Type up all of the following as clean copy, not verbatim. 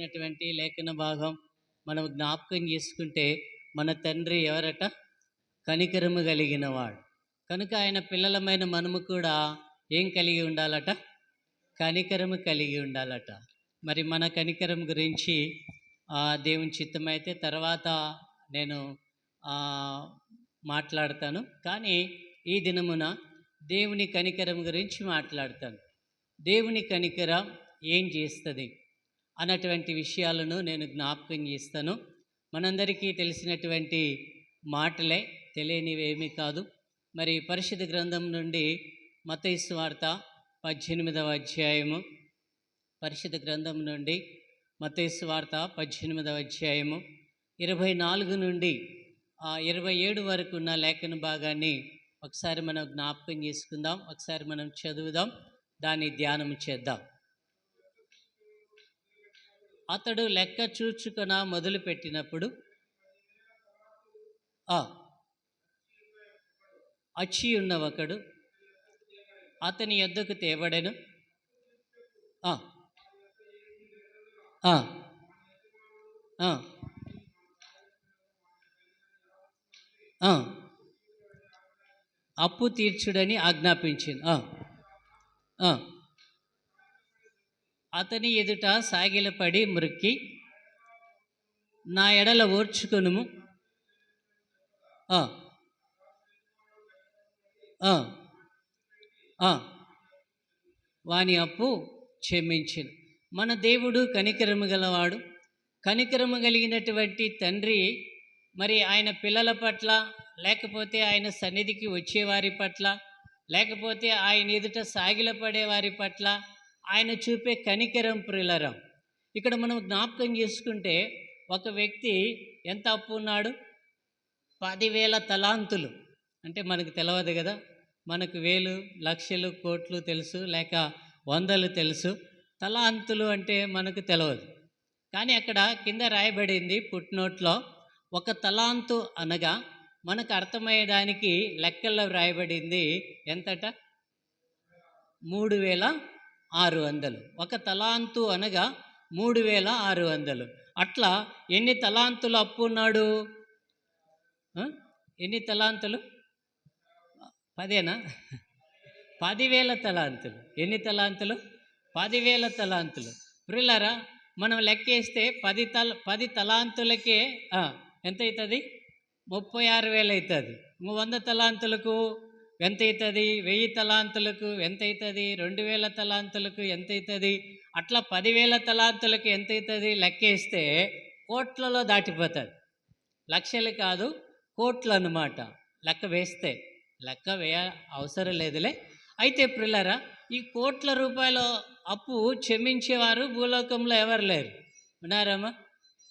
ఉన్నటువంటి లేఖన భాగం మనం జ్ఞాపకం చేసుకుంటే మన తండ్రి ఎవరట? కనికరము కలిగిన వాడు. కనుక ఆయన పిల్లలమైన మనము కూడా ఏం కలిగి ఉండాలట? కనికరము కలిగి ఉండాలట. మరి మన కనికరం గురించి దేవుని చిత్తమైతే తర్వాత నేను మాట్లాడతాను. కానీ ఈ దినమున దేవుని కనికరం గురించి మాట్లాడతాను. దేవుని కనికరం ఏం చేస్తుంది అన్నటువంటి విషయాలను నేను జ్ఞాపకం చేస్తాను. మనందరికీ తెలిసినటువంటి మాటలే, తెలియనివేమీ కాదు. మరి పరిశుద్ధ గ్రంథం నుండి మత్తయి సువార్త 18వ అధ్యాయము, పరిశుద్ధ గ్రంథం నుండి మత్తయి సువార్త 18వ అధ్యాయము 24 నుండి 27 వరకు ఉన్న లేఖన భాగాన్ని ఒకసారి మనం జ్ఞాపకం చేసుకుందాం. ఒకసారి మనం చదువుదాం, దాన్ని ధ్యానం చేద్దాం. అతడు లెక్క చూచుకొన మొదలుపెట్టినప్పుడు అచ్చి ఉన్న ఒకడు అతని యొద్దకు తేబడెను. అప్పు తీర్చుడని ఆజ్ఞాపించింది. అతని ఎదుట సాగిలపడి మ్రొక్కి, నా ఎడల ఓర్చుకొనుము, వాని అప్పు క్షమించెను. మన దేవుడు కనికరము గలవాడు. కనికరము కలిగినటువంటి తండ్రి మరి ఆయన పిల్లల పట్ల, లేకపోతే ఆయన సన్నిధికి వచ్చేవారి పట్ల, లేకపోతే ఆయన ఎదుట సాగిలపడే వారి పట్ల ఆయన చూపే కనికరం ప్రియులరం. ఇక్కడ మనం జ్ఞాపకం చేసుకుంటే ఒక వ్యక్తి ఎంత అప్పు ఉన్నాడు? 10,000 తలాంతులు. అంటే మనకు తెలియదు కదా, మనకు వేలు, లక్షలు, కోట్లు తెలుసు, లేక వందలు తెలుసు. తలాంతులు అంటే మనకు తెలియదు. కానీ అక్కడ కింద రాయబడింది పుట్నోట్లో, ఒక తలాంతు అనగా మనకు అర్థమయ్యడానికి లెక్కల్లో రాయబడింది ఎంతట? 3,600. ఒక తలాంతు అనగా 3,600. అట్లా ఎన్ని తలాంతులు అప్పు ఉన్నాడు? ఎన్ని తలాంతులు? 10ఏనా? 10,000 తలాంతులు. ఎన్ని తలాంతులు? 10,000 తలాంతులు. ప్రియులారా, మనం లెక్కేస్తే 10 తలాంతులకే ఎంత అవుతుంది? 36,000 అవుతుంది. 100 తలాంతులకు ఎంత అవుతుంది? 1000 తలాంతులకు ఎంత అవుతుంది? 2,000 తలాంతులకు ఎంత అవుతుంది? అట్లా 10,000 తలాంతులకు ఎంత అవుతుంది లెక్కేస్తే కోట్లలో దాటిపోతుంది. లక్షలు కాదు, కోట్లు అన్నమాట. లెక్క వేస్తే, లెక్క వేయ అవసరం లేదులే. అయితే ప్రియులారా, ఈ కోట్ల రూపాయల అప్పు క్షమించేవారు భూలోకంలో ఎవరు లేరు. ఉన్నారమ్మా?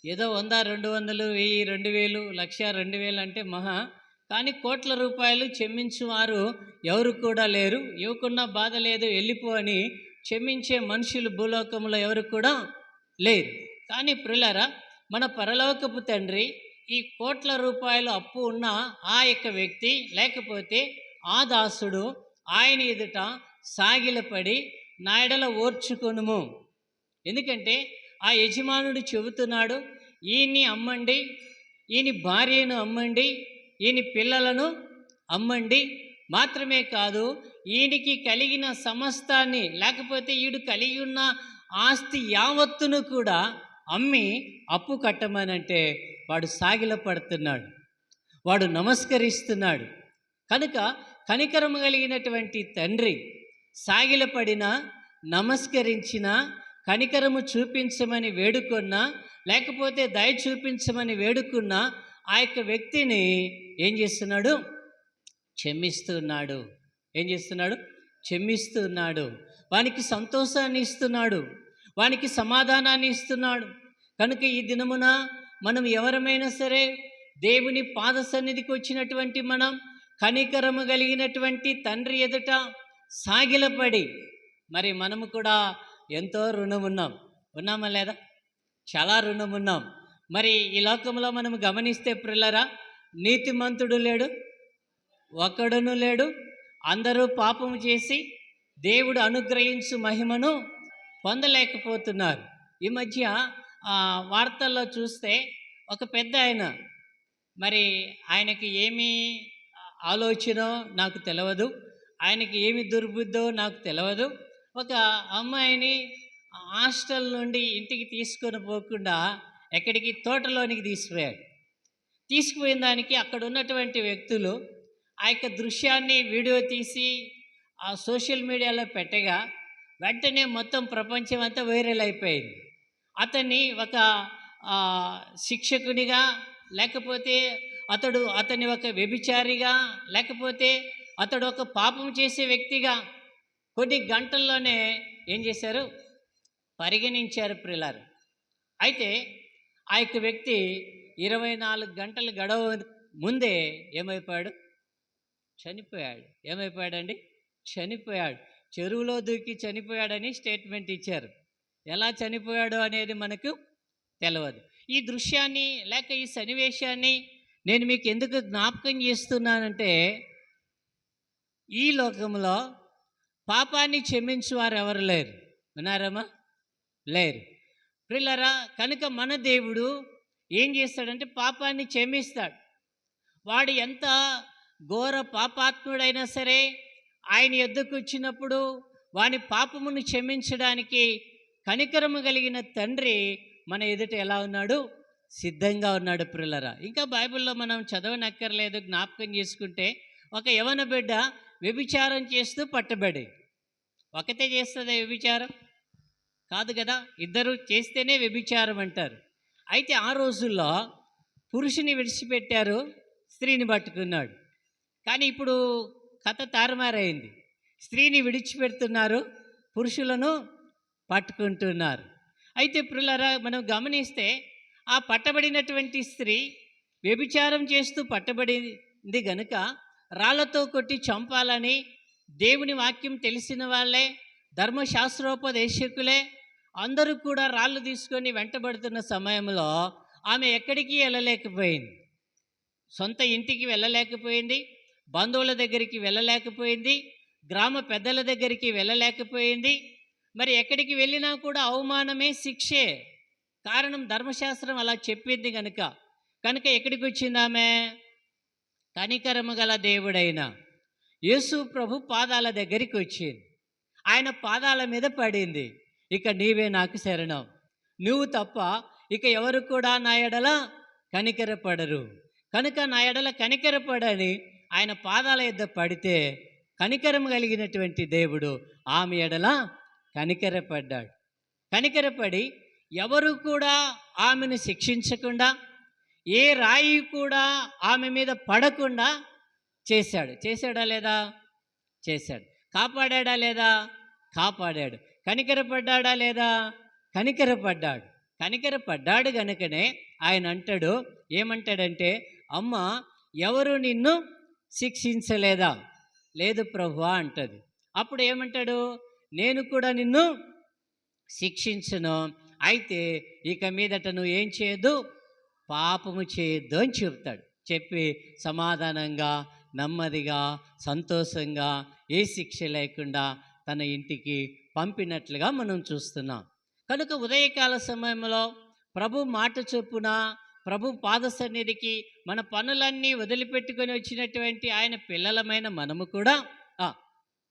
ఏదో 100, 200, 1000, 2000, 1,00,000, 2,000 అంటే మహా. కానీ కోట్ల రూపాయలు క్షమించువారు ఎవరు కూడా లేరు. ఇవ్వకున్నా బాధ లేదు, వెళ్ళిపో అని క్షమించే మనుషులు భూలోకంలో ఎవరు కూడా లేరు. కానీ ప్రియులారా, మన పరలోకపు తండ్రి ఈ కోట్ల రూపాయలు అప్పు ఉన్న ఆ యొక్క వ్యక్తి, లేకపోతే ఆ దాసుడు ఆయన ఎదుట సాగిలపడి, నా ఎడల ఓర్చుకొనుము. ఎందుకంటే ఆ యజమానుడు చెబుతున్నాడు, ఈయన్ని అమ్మండి, ఈయన భార్యను అమ్మండి, ఈయన పిల్లలను అమ్మండి. మాత్రమే కాదు, ఈయనకి కలిగిన సమస్తాన్ని, లేకపోతే ఈడు కలిగి ఉన్న ఆస్తి యావత్తును కూడా అమ్మి అప్పు కట్టమనంటే వాడు సాగిలపడుతున్నాడు, వాడు నమస్కరిస్తున్నాడు. కనుక కనికరము కలిగినటువంటి తండ్రి సాగిలపడిన, నమస్కరించిన, కనికరము చూపించమని వేడుకున్నా, లేకపోతే దయ చూపించమని వేడుకున్నా ఆ యొక్క వ్యక్తిని ఏం చేస్తున్నాడు? క్షమిస్తున్నాడు. ఏం చేస్తున్నాడు? క్షమిస్తున్నాడు. వానికి సంతోషాన్ని ఇస్తున్నాడు, వానికి సమాధానాన్ని ఇస్తున్నాడు. కనుక ఈ దినమున మనం ఎవరమైనా సరే దేవుని పాద సన్నిధికి వచ్చినటువంటి మనం కనికరము కలిగినటువంటి తండ్రి ఎదుట సాగిలపడి, మరి మనము కూడా ఎంతో రుణం ఉన్నామా లేదా? చాలా రుణం ఉన్నాం. మరి ఈ లోకంలో మనం గమనిస్తే ప్రియులారా, నీతిమంతుడు లేడు, ఒక్కడును లేడు. అందరూ పాపము చేసి దేవుడు అనుగ్రహించు మహిమను పొందలేకపోతున్నారు. ఈ మధ్య వార్తల్లో చూస్తే ఒక పెద్ద ఆయన, మరి ఆయనకి ఏమి ఆలోచనో నాకు తెలియదు, ఆయనకి ఏమి దుర్బుద్ధో నాకు తెలియదు. ఒక అమ్మాయిని హాస్టల్ నుండి ఇంటికి తీసుకొని పోకుండా ఎక్కడికి తోటలోనికి తీసుకుపోయాడు. తీసుకుపోయిన దానికి అక్కడ ఉన్నటువంటి వ్యక్తులు ఆ యొక్క దృశ్యాన్ని వీడియో తీసి ఆ సోషల్ మీడియాలో పెట్టగా వెంటనే మొత్తం ప్రపంచం అంతా వైరల్ అయిపోయింది. అతన్ని ఒక శిక్షకునిగా, లేకపోతే అతని ఒక వ్యభిచారిగా, లేకపోతే అతడు ఒక పాపం చేసే వ్యక్తిగా కొన్ని గంటల్లోనే ఏం చేశారు, పరిగణించారు ప్రియులారు. అయితే ఆ యొక్క వ్యక్తి 24 గంటలు గడవ ముందే ఏమైపోయాడు, చనిపోయాడు. ఏమైపోయాడండి, చనిపోయాడు. చెరువులో దూకి చనిపోయాడని స్టేట్మెంట్ ఇచ్చారు. ఎలా చనిపోయాడు అనేది మనకు తెలియదు. ఈ దృశ్యాన్ని లేక ఈ సన్నివేశాన్ని నేను మీకు ఎందుకు జ్ఞాపకం చేస్తున్నానంటే, ఈ లోకంలో పాపాన్ని క్షమించు వారు ఎవరు లేరు. విన్నారమ్మా? లేరు. ప్రియులారా, కనుక మన దేవుడు ఏం చేస్తాడంటే పాపాన్ని క్షమిస్తాడు. వాడు ఎంత ఘోర పాపాత్ముడైనా సరే ఆయన యొద్దకు వచ్చినప్పుడు వాని పాపమును క్షమించడానికి కనికరము కలిగిన తండ్రి మన ఎదుట ఎలా ఉన్నాడు, సిద్ధంగా ఉన్నాడు ప్రియులారా. ఇంకా బైబిల్లో మనం చదవనక్కర్లేదు, జ్ఞాపకం చేసుకుంటే ఒక యవన బిడ్డ వ్యభిచారం చేస్తూ పట్టబడి, ఒకతే చేస్తుంది వ్యభిచారం కాదు కదా, ఇద్దరు చేస్తేనే వ్యభిచారం అంటారు. అయితే ఆ రోజుల్లో పురుషుని విడిచిపెట్టారు, స్త్రీని పట్టుకున్నాడు. కానీ ఇప్పుడు కథ తారుమారైంది. స్త్రీని విడిచిపెడుతున్నారు, పురుషులను పట్టుకుంటున్నారు. అయితే ప్రియులారా, మనం గమనిస్తే ఆ పట్టబడినటువంటి స్త్రీ వ్యభిచారం చేస్తూ పట్టబడింది గనుక రాళ్లతో కొట్టి చంపాలని దేవుని వాక్యం తెలిసిన వాళ్ళే, ధర్మశాస్త్రోపదేశకులే అందరూ కూడా రాళ్ళు తీసుకొని వెంటబడుతున్న సమయంలో ఆమె ఎక్కడికి వెళ్ళలేకపోయింది. సొంత ఇంటికి వెళ్ళలేకపోయింది, బంధువుల దగ్గరికి వెళ్ళలేకపోయింది, గ్రామ పెద్దల దగ్గరికి వెళ్ళలేకపోయింది. మరి ఎక్కడికి వెళ్ళినా కూడా అవమానమే, శిక్షే. కారణం ధర్మశాస్త్రం అలా చెప్పింది కనుక ఎక్కడికి వచ్చింది ఆమె, కనికరము గల దేవుడైన యేసు ప్రభు పాదాల దగ్గరికి వచ్చింది. ఆయన పాదాల మీద పడింది. ఇక నీవే నాకు శరణం, నువ్వు తప్ప ఇక ఎవరు కూడా నా ఎడల కనికరపడరు, కనుక నా ఎడల కనికరపడని ఆయన పాదాల యొద్ద పడితే కనికరం కలిగినటువంటి దేవుడు ఆమె ఎడల కనికరపడ్డాడు. కనికరపడి ఎవరు కూడా ఆమెను శిక్షించకుండా, ఏ రాయి కూడా ఆమె మీద పడకుండా చేశాడు. చేశాడా లేదా? చేశాడు. కాపాడా లేదా? కాపాడాడు. కనికరపడ్డా లేదా? కనికరపడ్డాడు. కనికరపడ్డాడు గనుకనే ఆయన అంటాడు, ఏమంటాడంటే, అమ్మ ఎవరు నిన్ను శిక్షించలేదా? లేదు ప్రభువా అంటది. అప్పుడు ఏమంటాడు, నేను కూడా నిన్ను శిక్షించను, అయితే ఇక మీదట నువ్వు ఏం చేయొద్దు, పాపము చేయొద్దు అని చెప్తాడు. చెప్పి సమాధానంగా, నెమ్మదిగా, సంతోషంగా, ఏ శిక్ష లేకుండా తన ఇంటికి పంపినట్లుగా మనం చూస్తున్నాం. కనుక ఉదయకాల సమయంలో ప్రభు మాట చొప్పున ప్రభు పాద సన్నిధికి మన పనులన్నీ వదిలిపెట్టుకొని వచ్చినటువంటి ఆయన పిల్లలమైన మనము కూడా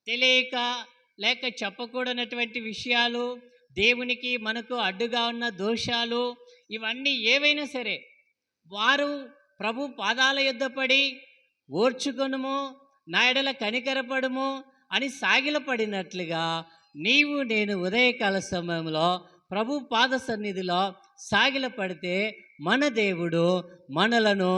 తెలియక లేక చెప్పకూడనటువంటి విషయాలు, దేవునికి మనకు అడ్డుగా ఉన్న దోషాలు, ఇవన్నీ ఏవైనా సరే వారు ప్రభు పాదాల యొద్ద పడి ఓర్చుకొనుము, నా ఎడల కనికరపడుము అని సాగిలపడినట్లుగా నీవు నేను ఉదయకాల సమయంలో ప్రభు పాద సన్నిధిలో సాగిలపడితే మన దేవుడు మనలను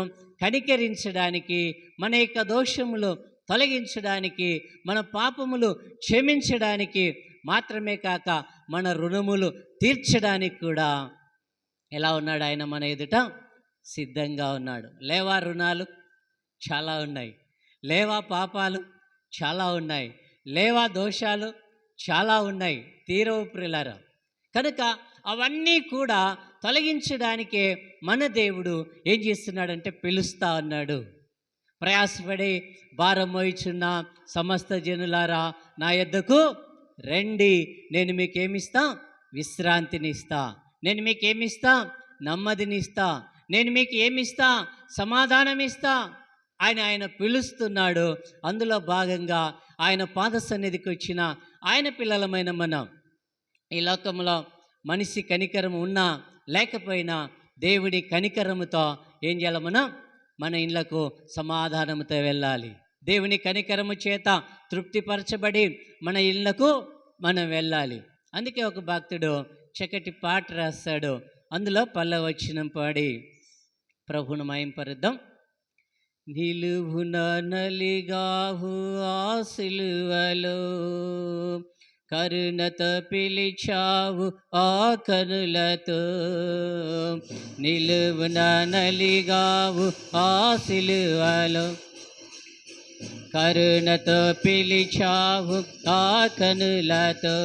కనికరించడానికి, మన యొక్క దోషములు తొలగించడానికి, మన పాపములు క్షమించడానికి మాత్రమే కాక మన రుణములు తీర్చడానికి కూడా ఎలా ఉన్నాడు ఆయన మన ఎదుట సిద్ధంగా ఉన్నాడు. లేవా రుణాలు చాలా ఉన్నాయి, లేవా పాపాలు చాలా ఉన్నాయి, లేవా దోషాలు చాలా ఉన్నాయి, తీరవు ప్రియులారా. కనుక అవన్నీ కూడా తొలగించడానికే మన దేవుడు ఏం చేస్తున్నాడంటే పిలుస్తా ఉన్నాడు. ప్రయాసపడి భారం మోయిచున్న సమస్త జనులారా నా యొద్దకు రండి, నేను మీకేమిస్తా, విశ్రాంతిని ఇస్తా. నేను మీకు ఏమిస్తా? నెమ్మదినిస్తా. నేను మీకు ఏమిస్తా? సమాధానం ఇస్తా. ఆయన పిలుస్తున్నాడు. అందులో భాగంగా ఆయన పాద సన్నిధికి వచ్చిన ఆయన పిల్లలమైన మనం ఈ లోకంలో మనిషి కనికరం ఉన్నా లేకపోయినా దేవుడి కనికరముతో ఏం చేయాలి? మనం మన ఇళ్ళకు సమాధానంతో వెళ్ళాలి. దేవుని కనికరము చేత తృప్తిపరచబడి మన ఇళ్ళకు మనం వెళ్ళాలి. అందుకే ఒక భక్తుడు చక్కటి పాట రాస్తాడు. అందులో పల్లవచనం పాడి ప్రభువును మహింపరుద్దాం. నిలువున నలిగావు ఆ సిలువలో, కరుణతో పిలిచావు ఆ కనులతో. నిలువున నలిగావు ఆ సిలువలో, కరుణతో పిలిచావు ఆ కనులతో.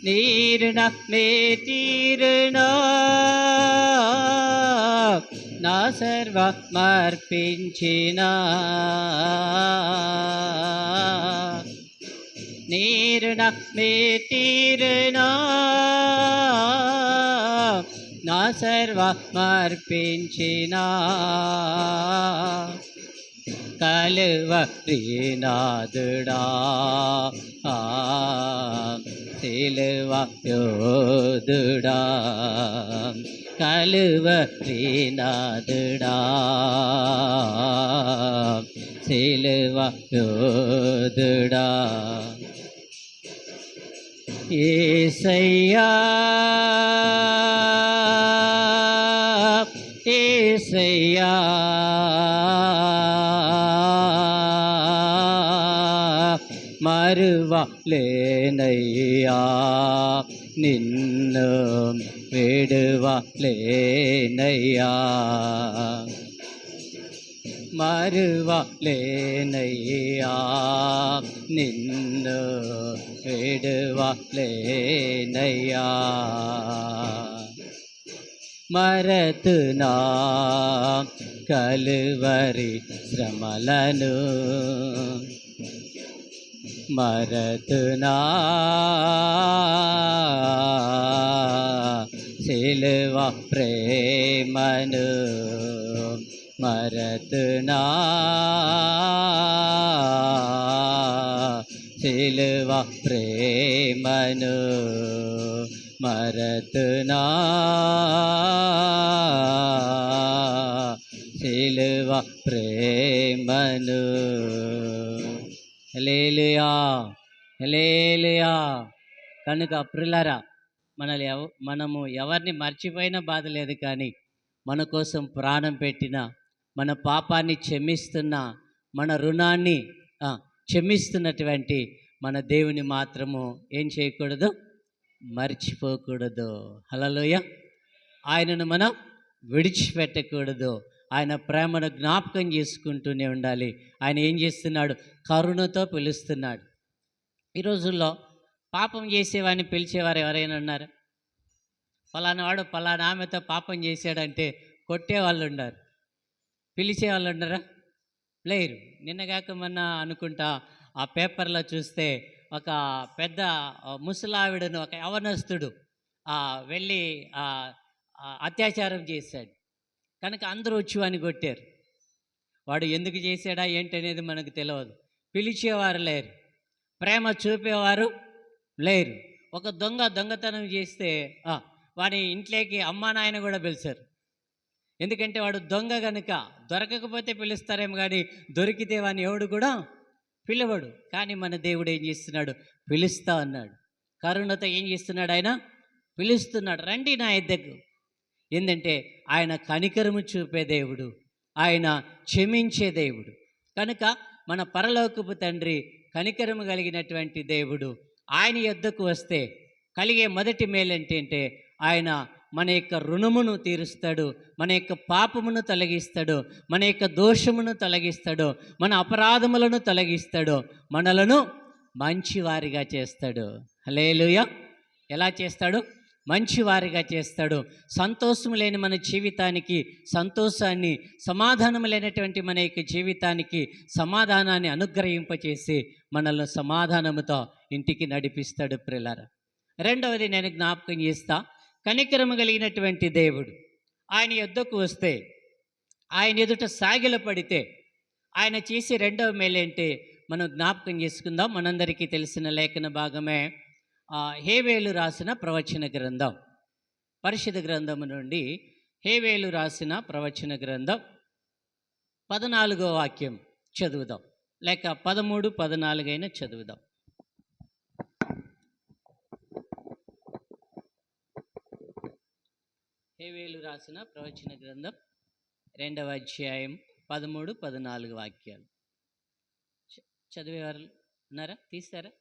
నీరుణ మే తీరునా నా సర్వమర్పించిన, నీరుణ మే తీరునా నా సర్వమర్పించిన, కలువరీనాథుడా సిలువ యోధుడా, కలువరీనాథుడా సిలువ యోధుడా. యేసయ్యా యేసయ్యా మరువలేనయ్యా నిన్ను విడువలేనయ్యా, మరువలేనయ్యా నిన్ను విడువలేనయ్యా. మరతునా కలువరి శ్రమలను, మరతునా సిలువ ప్రేమను, మరతునా సిలువ ప్రేమను, మరతునా సిలువ ప్రేమను. హల్లెలూయా హల్లెలూయా. కనుక ప్రియులారా, మనము ఎవరిని మర్చిపోయినా బాధ లేదు, కానీ మన కోసం ప్రాణం పెట్టిన, మన పాపాన్ని క్షమిస్తున్న, మన రుణాన్ని క్షమిస్తున్నటువంటి మన దేవుని మాత్రము ఏం చేయకూడదు? మర్చిపోకూడదు. హల్లెలూయా. ఆయనను మనం విడిచిపెట్టకూడదు. ఆయన ప్రేమను జ్ఞాపకం చేసుకుంటూనే ఉండాలి. ఆయన ఏం చేస్తున్నాడు? కరుణతో పిలుస్తున్నాడు. ఈ రోజుల్లో పాపం చేసేవాడిని పిలిచేవారు ఎవరైనా ఉన్నారు? ఫలానా వాడు ఫలానా ఆమెతో పాపం చేశాడంటే కొట్టేవాళ్ళు ఉన్నారు, పిలిచేవాళ్ళు ఉండరా? లేరు. నిన్నగాక మొన్న అనుకుంటా ఆ పేపర్లో చూస్తే ఒక పెద్ద ముసలావిడను ఒక యవనస్తుడు వెళ్ళి అత్యాచారం చేశాడు. కనుక అందరూ వచ్చి వాడిని కొట్టారు. వాడు ఎందుకు చేశాడా ఏంటనేది మనకు తెలియదు. పిలిచేవారు లేరు, ప్రేమ చూపేవారు లేరు. ఒక దొంగతనం చేస్తే వాడి ఇంట్లోకి అమ్మా నాయన కూడా పిలిచారు. ఎందుకంటే వాడు దొంగ కనుక. దొరకకపోతే పిలుస్తారేమో, కానీ దొరికితే వాడిని ఎవడు కూడా పిలవడు. కానీ మన దేవుడు ఏం చేస్తున్నాడు? పిలుస్తా అన్నాడు. కరుణతో ఏం చేస్తున్నాడు? ఆయన పిలుస్తున్నాడు, రండి నా ఎద్దకు. ఏంటంటే ఆయన కనికరము చూపే దేవుడు, ఆయన క్షమించే దేవుడు. కనుక మన పరలోకపు తండ్రి కనికరము కలిగినటువంటి దేవుడు. ఆయన యొద్దకు వస్తే కలిగే మొదటి మేలు ఏంటంటే ఆయన మన యొక్క రుణమును తీరుస్తాడు, మన యొక్క పాపమును తొలగిస్తాడు, మన యొక్క దోషమును తొలగిస్తాడు, మన అపరాధములను తొలగిస్తాడు, మనలను మంచివారిగా చేస్తాడు. హల్లెలూయా. ఎలా చేస్తాడు? మంచివారిగా చేస్తాడు. సంతోషం లేని మన జీవితానికి సంతోషాన్ని, సమాధానం లేనటువంటి మన యొక్క జీవితానికి సమాధానాన్ని అనుగ్రహింపచేసి మనల్ని సమాధానముతో ఇంటికి నడిపిస్తాడు. ప్రియులారా, రెండవది నేను జ్ఞాపకం చేస్తా, కనికరము కలిగినటువంటి దేవుడు. ఆయన యొద్దకు వస్తే, ఆయన ఎదుట సాగిల పడితే ఆయన చేసే రెండవ మేలేంటే మనం జ్ఞాపకం చేసుకుందాం. మనందరికీ తెలిసిన లేఖన భాగమే హేవేలు రాసిన ప్రవచన గ్రంథం. పరిశుద్ధ గ్రంథము నుండి హేవేలు రాసిన ప్రవచన గ్రంథం 14వ వాక్యం చదువుదాం, లేక 13, 14 అయినా చదువుదాం. హేవేలు రాసిన ప్రవచన గ్రంథం 2వ అధ్యాయం 13, 14 వాక్యాలు చదివేవారు ఉన్నారా? తీస్తారా?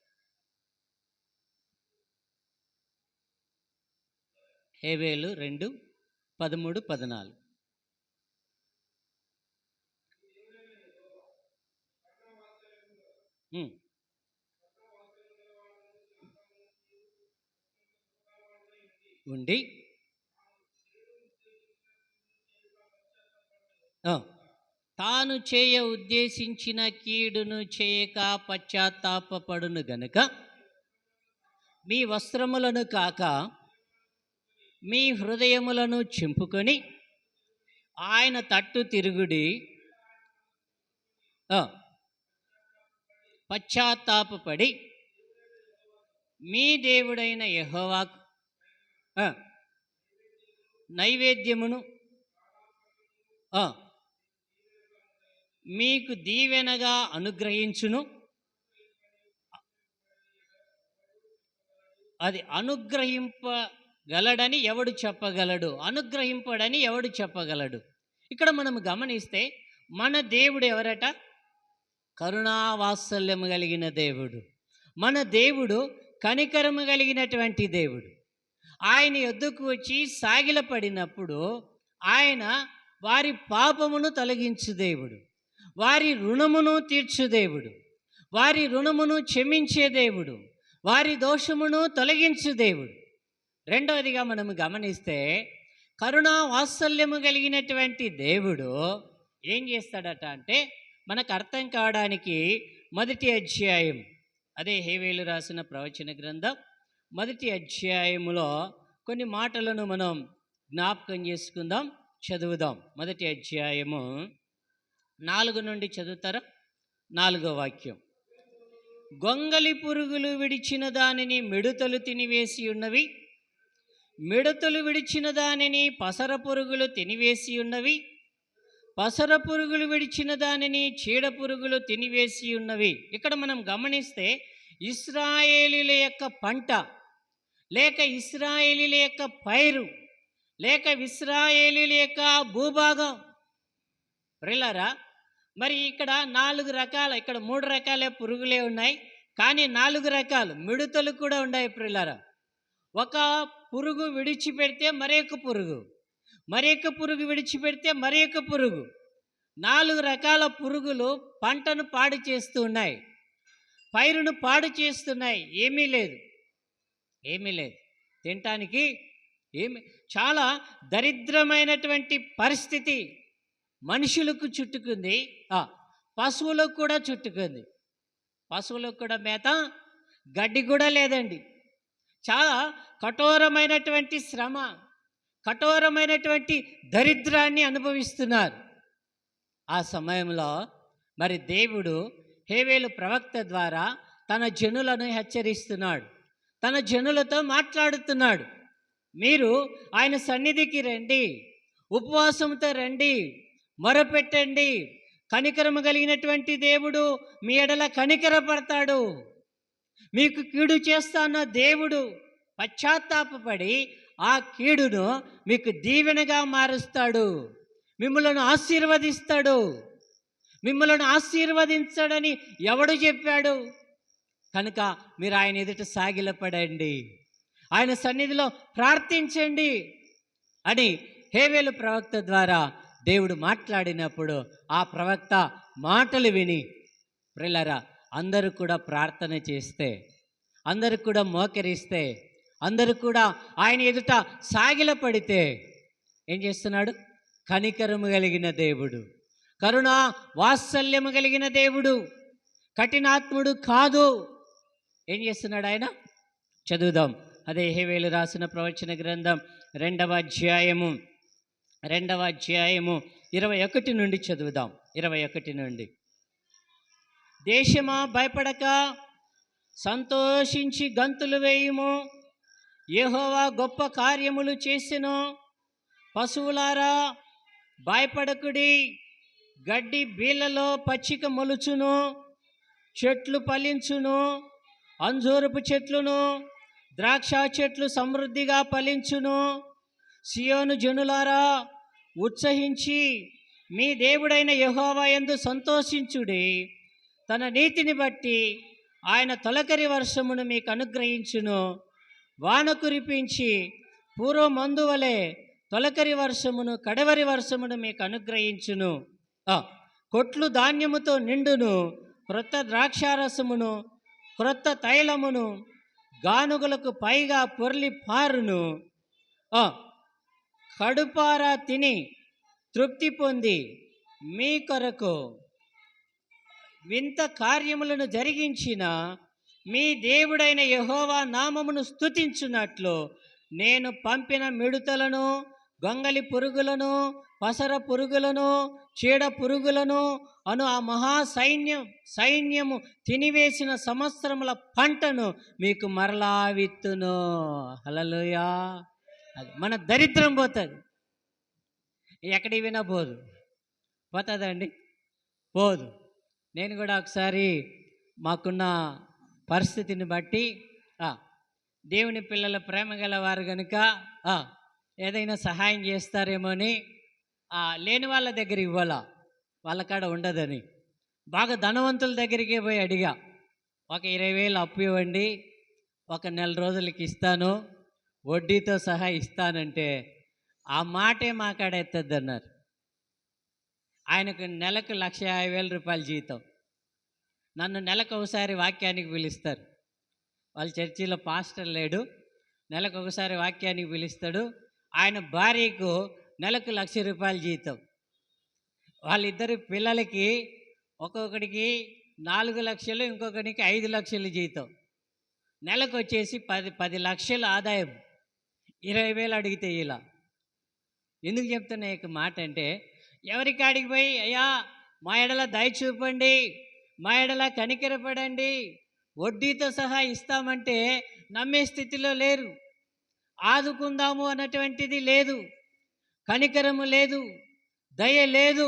హేవేలు 2, 13, 14. ఉండి తాను చేయ ఉద్దేశించిన కీడును చేయక పశ్చాత్తాపపడును గనుక మీ వస్త్రములను కాక మీ హృదయములను చింపుకొని ఆయన తట్టు తిరుగుడి, పశ్చాత్తాపపడి మీ దేవుడైన యెహోవాకు నైవేద్యమును మీకు దీవెనగా అనుగ్రహించును. అది అనుగ్రహింపగలడని ఎవడు చెప్పగలడు? అనుగ్రహింపడని ఎవడు చెప్పగలడు? ఇక్కడ మనం గమనిస్తే మన దేవుడు ఎవరట? కరుణావాత్సల్యము కలిగిన దేవుడు. మన దేవుడు కనికరము కలిగినటువంటి దేవుడు. ఆయన యొద్దకు వచ్చి సాగిలపడినప్పుడు ఆయన వారి పాపమును తొలగించు దేవుడు, వారి రుణమును తీర్చు దేవుడు, వారి రుణమును క్షమించే దేవుడు, వారి దోషమును తొలగించు దేవుడు. రెండవదిగా మనము గమనిస్తే కరుణా వాత్సల్యము కలిగినటువంటి దేవుడు ఏం చేస్తాడట అంటే, మనకు అర్థం కావడానికి 1వ అధ్యాయం, అదే హేవేలు రాసిన ప్రవచన గ్రంథం 1వ అధ్యాయములో కొన్ని మాటలను మనం జ్ఞాపకం చేసుకుందాం, చదువుదాం. 1వ అధ్యాయము 4 నుండి చదువుతారా? 4వ వాక్యం. గొంగలి పురుగులు విడిచిన దానిని మిడుతలు తినివేసి ఉన్నవి, మిడతలు విడిచిన దానిని పసర పురుగులు తినివేసి ఉన్నవి, పసర పురుగులు విడిచిన దానిని చీడ పురుగులు తినివేసి ఉన్నవి. ఇక్కడ మనం గమనిస్తే ఇశ్రాయేలీల యొక్క పంట, లేక ఇశ్రాయేలీల యొక్క పైరు, లేక ఇశ్రాయేలీల యొక్క భూభాగం ప్రియులారా, మరి ఇక్కడ 4 రకాల, ఇక్కడ 3 రకాలే పురుగులే ఉన్నాయి, కానీ 4 రకాలు మిడతలు కూడా ఉన్నాయి ప్రియులారా. ఒక పురుగు విడిచిపెడితే మరొక పురుగు, మరొక పురుగు విడిచిపెడితే మరొక పురుగు, 4 రకాల పురుగులు పంటను పాడు చేస్తూ ఉన్నాయి, పైరును పాడు చేస్తున్నాయి. ఏమీ లేదు తినటానికి, చాలా దరిద్రమైనటువంటి పరిస్థితి మనుషులకు చుట్టుకుంది, పశువులకు కూడా చుట్టుకుంది. పశువులకు కూడా మేత, గడ్డి కూడా లేదండి. చాలా కఠోరమైనటువంటి శ్రమ, కఠోరమైనటువంటి దరిద్రాన్ని అనుభవిస్తున్నారు. ఆ సమయంలో మరి దేవుడు హేవేలు ప్రవక్త ద్వారా తన జనులను హెచ్చరిస్తున్నాడు, తన జనులతో మాట్లాడుతున్నాడు. మీరు ఆయన సన్నిధికి రండి, ఉపవాసంతో రండి, మొరపెట్టండి. కనికరము కలిగినటువంటి దేవుడు మీ ఎడల కనికరపడతాడు. మీకు కీడు చేస్తాన్న దేవుడు పశ్చాత్తాపపడి ఆ కీడును మీకు దీవెనగా మారుస్తాడు, మిమ్మల్ని ఆశీర్వదిస్తాడు. మిమ్మల్ని ఆశీర్వదించడని ఎవడు చెప్పాడు? కనుక మీరు ఆయన ఎదుట సాగిలపడండి, ఆయన సన్నిధిలో ప్రార్థించండి అని హేవేలు ప్రవక్త ద్వారా దేవుడు మాట్లాడినప్పుడు ఆ ప్రవక్త మాటలు విని ప్రియులారా అందరూ కూడా ప్రార్థన చేస్తే, అందరూ కూడా మోకరిస్తే, అందరూ కూడా ఆయన ఎదుట సాగిలపడితే ఏం చేస్తున్నాడు? కనికరము కలిగిన దేవుడు, కరుణా వాత్సల్యము కలిగిన దేవుడు, కఠినాత్ముడు కాదు. ఏం చేస్తున్నాడు ఆయన? చదువుదాం. అదే యెహెవేలు రాసిన ప్రవచన గ్రంథం 2వ అధ్యాయము 21 నుండి చదువుదాం. 21 నుండి. దేశమా భయపడక సంతోషించి గంతులు వేయుము, యెహోవా గొప్ప కార్యములు చేసెను. పశువులారా భయపడకుడి, గడ్డి బీళ్ళలో పచ్చిక మొలుచును, చెట్లు ఫలించును, అంజూరపు చెట్లును ద్రాక్ష చెట్లు సమృద్ధిగా ఫలించును. సియోను జనులారా ఉత్సహించి మీ దేవుడైన యెహోవా యందు సంతోషించుడి. తన నీతిని బట్టి ఆయన తొలకరి వర్షమును మీకు అనుగ్రహించును. వాన కురిపించి పూర్వమందు వలె తొలకరి వర్షమును కడవరి వర్షమును మీకు అనుగ్రహించును. కొట్లు ధాన్యముతో నిండును, క్రొత్త ద్రాక్షారసమును క్రొత్త తైలమును గానుగులకు పైగా పొర్లి పారును. కడుపారా తిని తృప్తి పొంది మీ కొరకు వింత కార్యములను జరిగించిన మీ దేవుడైన యెహోవా నామమును స్తుతించున్నట్లు నేను పంపిన మిడుతలను, గొంగలి పురుగులను, పసర పురుగులను, చీడ పురుగులను అను ఆ సైన్యము తినివేసిన సంవత్సరముల పంటను మీకు మరలా విత్తును. హల్లెలూయా. అది మన దరిద్రం పోతుంది. ఎక్కడికి వినా పోదు, పోతుందండి, పోదు. నేను కూడా ఒకసారి మాకున్న పరిస్థితిని బట్టి దేవుని పిల్లల ప్రేమ గలవారు కనుక ఏదైనా సహాయం చేస్తారేమో అని లేని వాళ్ళ దగ్గర ఇవ్వాలా, వాళ్ళ కాడ ఉండదని బాగా ధనవంతుల దగ్గరికి పోయి అడిగా. ఒక 20,000 అప్పు ఇవ్వండి, ఒక నెల రోజులకి ఇస్తాను, వడ్డీతో సహా ఇస్తానంటే ఆ మాటే మా కాడ ఎత్తద్దు అన్నారు. ఆయనకు నెలకు 1,50,000 జీతం. నన్ను నెలకు ఒకసారి వాక్యానికి పిలుస్తారు. వాళ్ళ చర్చిలో పాస్టర్ లేడు, నెలకు ఒకసారి వాక్యానికి పిలుస్తాడు. ఆయన భార్యకు నెలకు ₹1,00,000 జీతం. వాళ్ళిద్దరి పిల్లలకి ఒక్కొక్కడికి 4 లక్షలు, ఇంకొకరికి 5 లక్షలు జీతం. నెలకు వచ్చేసి 10 లక్షల ఆదాయం. 20,000 అడిగితే ఇలా. ఎందుకు చెప్తున్నా ఈ మాట అంటే, ఎవరికాడికి పోయి అయ్యా మా ఎడల దయ చూపండి, మా ఎడల కనికరపడండి, వడ్డీతో సహా ఇస్తామంటే నమ్మే స్థితిలో లేరు. ఆదుకుందాము అన్నటువంటిది లేదు, కనికరము లేదు, దయ లేదు.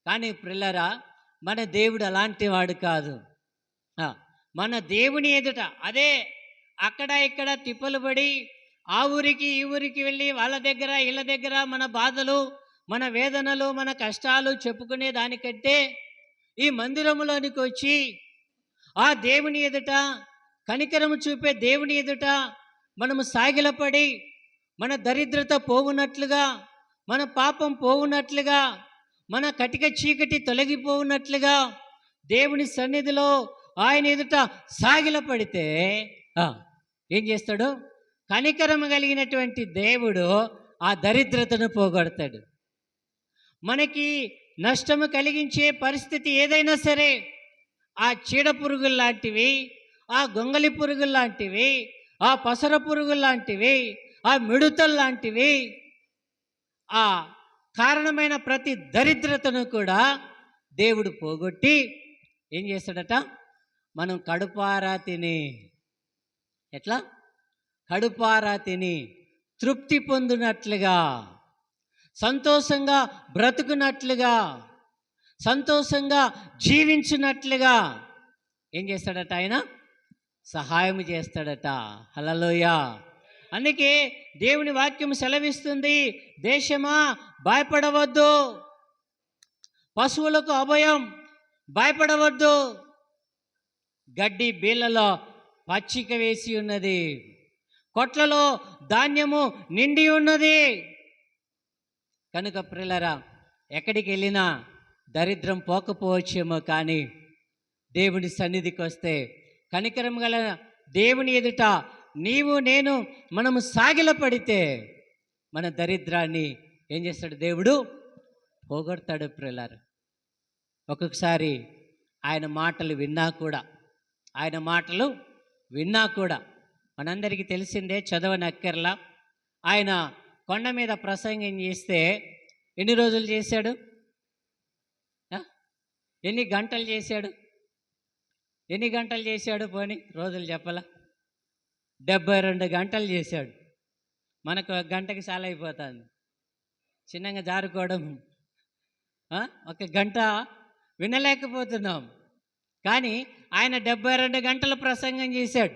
కానీ ప్రిల్లరా, మన దేవుడు అలాంటి వాడు కాదు. మన దేవుని ఎదుట అదే అక్కడ ఇక్కడ తిప్పలు పడి ఆ ఊరికి ఈ ఊరికి వెళ్ళి వాళ్ళ దగ్గర వీళ్ళ దగ్గర మన బాధలు, మన వేదనలు, మన కష్టాలు చెప్పుకునే దానికంటే ఈ మందిరములోనికి వచ్చి ఆ దేవుని ఎదుట, కనికరము చూపే దేవుని ఎదుట మనము సాగిలపడి మన దరిద్రత పోవునట్లుగా, మన పాపం పోవునట్లుగా, మన కటిక చీకటి తొలగిపోవునట్లుగా దేవుని సన్నిధిలో ఆయన ఎదుట సాగిలపడితే ఏం చేస్తాడు? కనికరము కలిగినటువంటి దేవుడు ఆ దరిద్రతను పోగొడతాడు. మనకి నష్టము కలిగించే పరిస్థితి ఏదైనా సరే, ఆ చీడ పురుగులు లాంటివి, ఆ గొంగలి పురుగులు లాంటివి, ఆ పసర పురుగులు లాంటివి, ఆ మిడుతలు లాంటివి, ఆ కారణమైన ప్రతి దరిద్రతను కూడా దేవుడు పోగొట్టి ఏం చేస్తాడట? మనం కడుపారా తిని, ఎట్లా కడుపారా తిని తృప్తి పొందినట్లుగా, సంతోషంగా బ్రతుకున్నట్లుగా, సంతోషంగా జీవించినట్లుగా ఏం చేస్తాడట? ఆయన సహాయం చేస్తాడట. హల్లెలూయా. అందుకే దేవుని వాక్యం సెలవిస్తుంది, దేశమా భయపడవద్దు, పశువులకు అభయం, భయపడవద్దు, గడ్డి బీళ్ళలో పచ్చిక వేసి ఉన్నది, కొట్లలో ధాన్యము నిండి ఉన్నది. కనుక ప్రియులారా, ఎక్కడికి వెళ్ళినా దరిద్రం పోకపోవచ్చేమో, కానీ దేవుని సన్నిధికి వస్తే, కనికరం గల దేవుని ఎదుట నీవు నేను మనము సాగిలపడితే మన దరిద్రాన్ని ఏం చేస్తాడు? దేవుడు పోగొడతాడు. ప్రియులారా, ఒక్కొక్కసారి ఆయన మాటలు విన్నా కూడా మనందరికీ తెలిసిందే, చదవనక్కర్లా. ఆయన కొండ మీద ప్రసంగం చేస్తే ఎన్ని రోజులు చేశాడు? ఆ? ఎన్ని గంటలు చేశాడు? ఎన్ని గంటలు చేశాడు? పోనీ రోజులు చెప్పలా. 72 గంటలు చేశాడు. మనకు ఒక గంటకి చాలా అయిపోతుంది, చిన్నగా జారుకోవడం. ఒక గంట వినలేకపోతున్నాం. కానీ ఆయన 72 గంటల ప్రసంగం చేశాడు.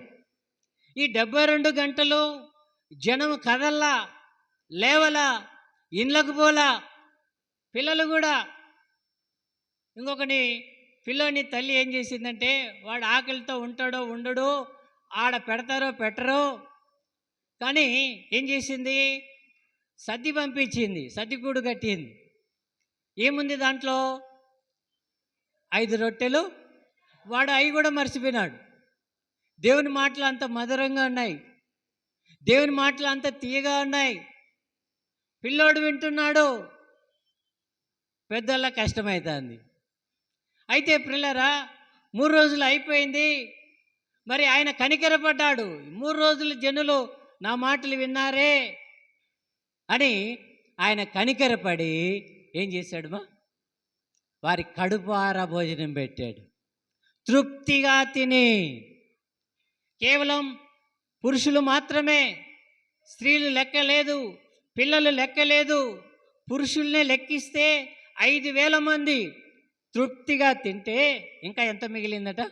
ఈ 72 గంటలు జనం కదల్లా, లేవలా, ఇండ్లకు పోలా. పిల్లలు కూడా, ఇంకొకని పిల్లోని తల్లి ఏం చేసిందంటే, వాడు ఆకలితో ఉంటాడో ఉండడో, ఆడ పెడతారో పెట్టరో, కానీ ఏం చేసింది, సద్ది పంపించింది, సద్దిగూడు కట్టింది. ఏముంది దాంట్లో? 5 రొట్టెలు. వాడు అవి కూడా మర్చిపోయినాడు. దేవుని మాటలు అంత మధురంగా ఉన్నాయి, దేవుని మాటలు అంత తీయగా ఉన్నాయి. పిల్లోడు వింటున్నాడు, పెద్దల కష్టమవుతుంది. అయితే పిల్లరా, 3 రోజులు అయిపోయింది. మరి ఆయన కనికరపడ్డాడు. 3 రోజులు జనులు నా మాటలు విన్నారే అని ఆయన కనికరపడి ఏం చేశాడు? వారి కడుపారా భోజనం పెట్టాడు. తృప్తిగా తిని, కేవలం పురుషులు మాత్రమే, స్త్రీలు లెక్కలేదు, పిల్లలు లెక్కలేదు, పురుషుల్నే లెక్కిస్తే 5,000 మంది తృప్తిగా తింటే ఇంకా ఎంత మిగిలిందట?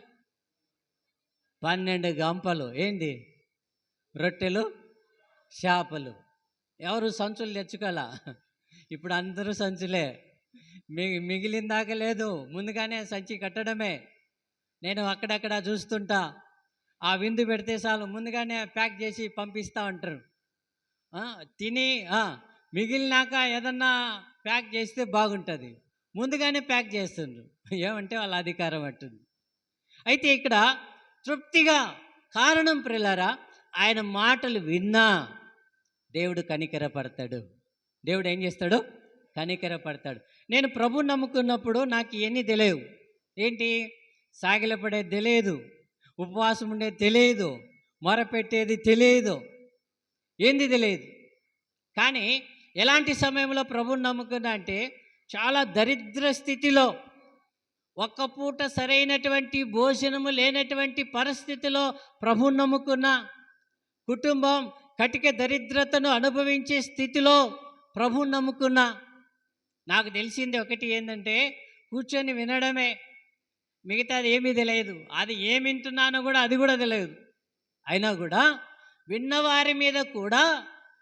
12 గంపలు. ఏంది? రొట్టెలు, చేపలు. ఎవరు సంచులు తెచ్చుకోలా. ఇప్పుడు అందరూ సంచులే. మిగిలిన దాకా లేదు, ముందుగానే సంచి కట్టడమే. నేను అక్కడక్కడ చూస్తుంటా, ఆ విందు పెడితే చాలు ముందుగానే ప్యాక్ చేసి పంపిస్తూ ఉంటారు. తిని మిగిలినాక ఏదన్నా ప్యాక్ చేస్తే బాగుంటుంది, ముందుగానే ప్యాక్ చేస్తుండ్రు. ఏమంటే వాళ్ళ అధికారం అంటుంది. అయితే ఇక్కడ తృప్తిగా, కారణం ప్రియులారా, ఆయన మాటలు విన్నా దేవుడు కనికరపడతాడు. దేవుడు ఏం చేస్తాడు? కనికరపడతాడు. నేను ప్రభుని నమ్ముకున్నప్పుడు నాకు ఇవన్నీ తెలియవు. ఏంటి? సాగిలపడేది తెలియదు, ఉపవాసం ఉండేది తెలియదు, మొరపెట్టేది తెలియదు, ఏంది తెలియదు. కానీ ఎలాంటి సమయంలో ప్రభుని నమ్ముకున్నా అంటే, చాలా దరిద్ర స్థితిలో, ఒక్క పూట సరైనటువంటి భోజనము లేనటువంటి పరిస్థితిలో ప్రభుని నమ్ముకున్న కుటుంబం కటిక దరిద్రతను అనుభవించే స్థితిలో ప్రభుని నమ్ముకున్న నాకు తెలిసింది ఒకటి ఏంటంటే, కూర్చొని వినడమే, మిగతాది ఏమీ తెలియదు. అది ఏమి వింటున్నానో కూడా అది కూడా తెలియదు. అయినా కూడా విన్నవారి మీద కూడా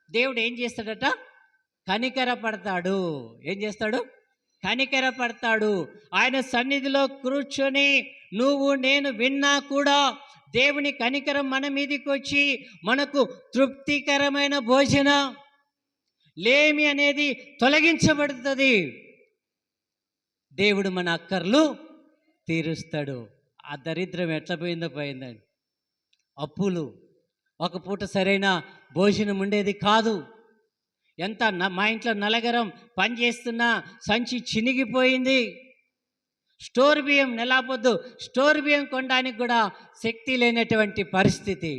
దేవుడు ఏం చేస్తాడట? కనికరపడతాడు. ఏం చేస్తాడు? కనికరపడతాడు. ఆయన సన్నిధిలో కూర్చొని నువ్వు నేను విన్నా కూడా దేవుని కనికరం మన మీదకి వచ్చి మనకు తృప్తికరమైన భోజనం, లేమి అనేది తొలగించబడుతుంది. దేవుడు మన అక్కర్లు తీరుస్తాడు. ఆ దరిద్రం ఎట్లా పోయిందండి. అప్పులు, ఒక పూట సరైన భోజనం ఉండేది కాదు. ఎంత మా ఇంట్లో నలగరం పనిచేస్తున్నా సంచి చినిగిపోయింది. స్టోర్ బియ్యం, నెలాపొద్దు స్టోర్ బియ్యం కొనడానికి కూడా శక్తి లేనటువంటి పరిస్థితి.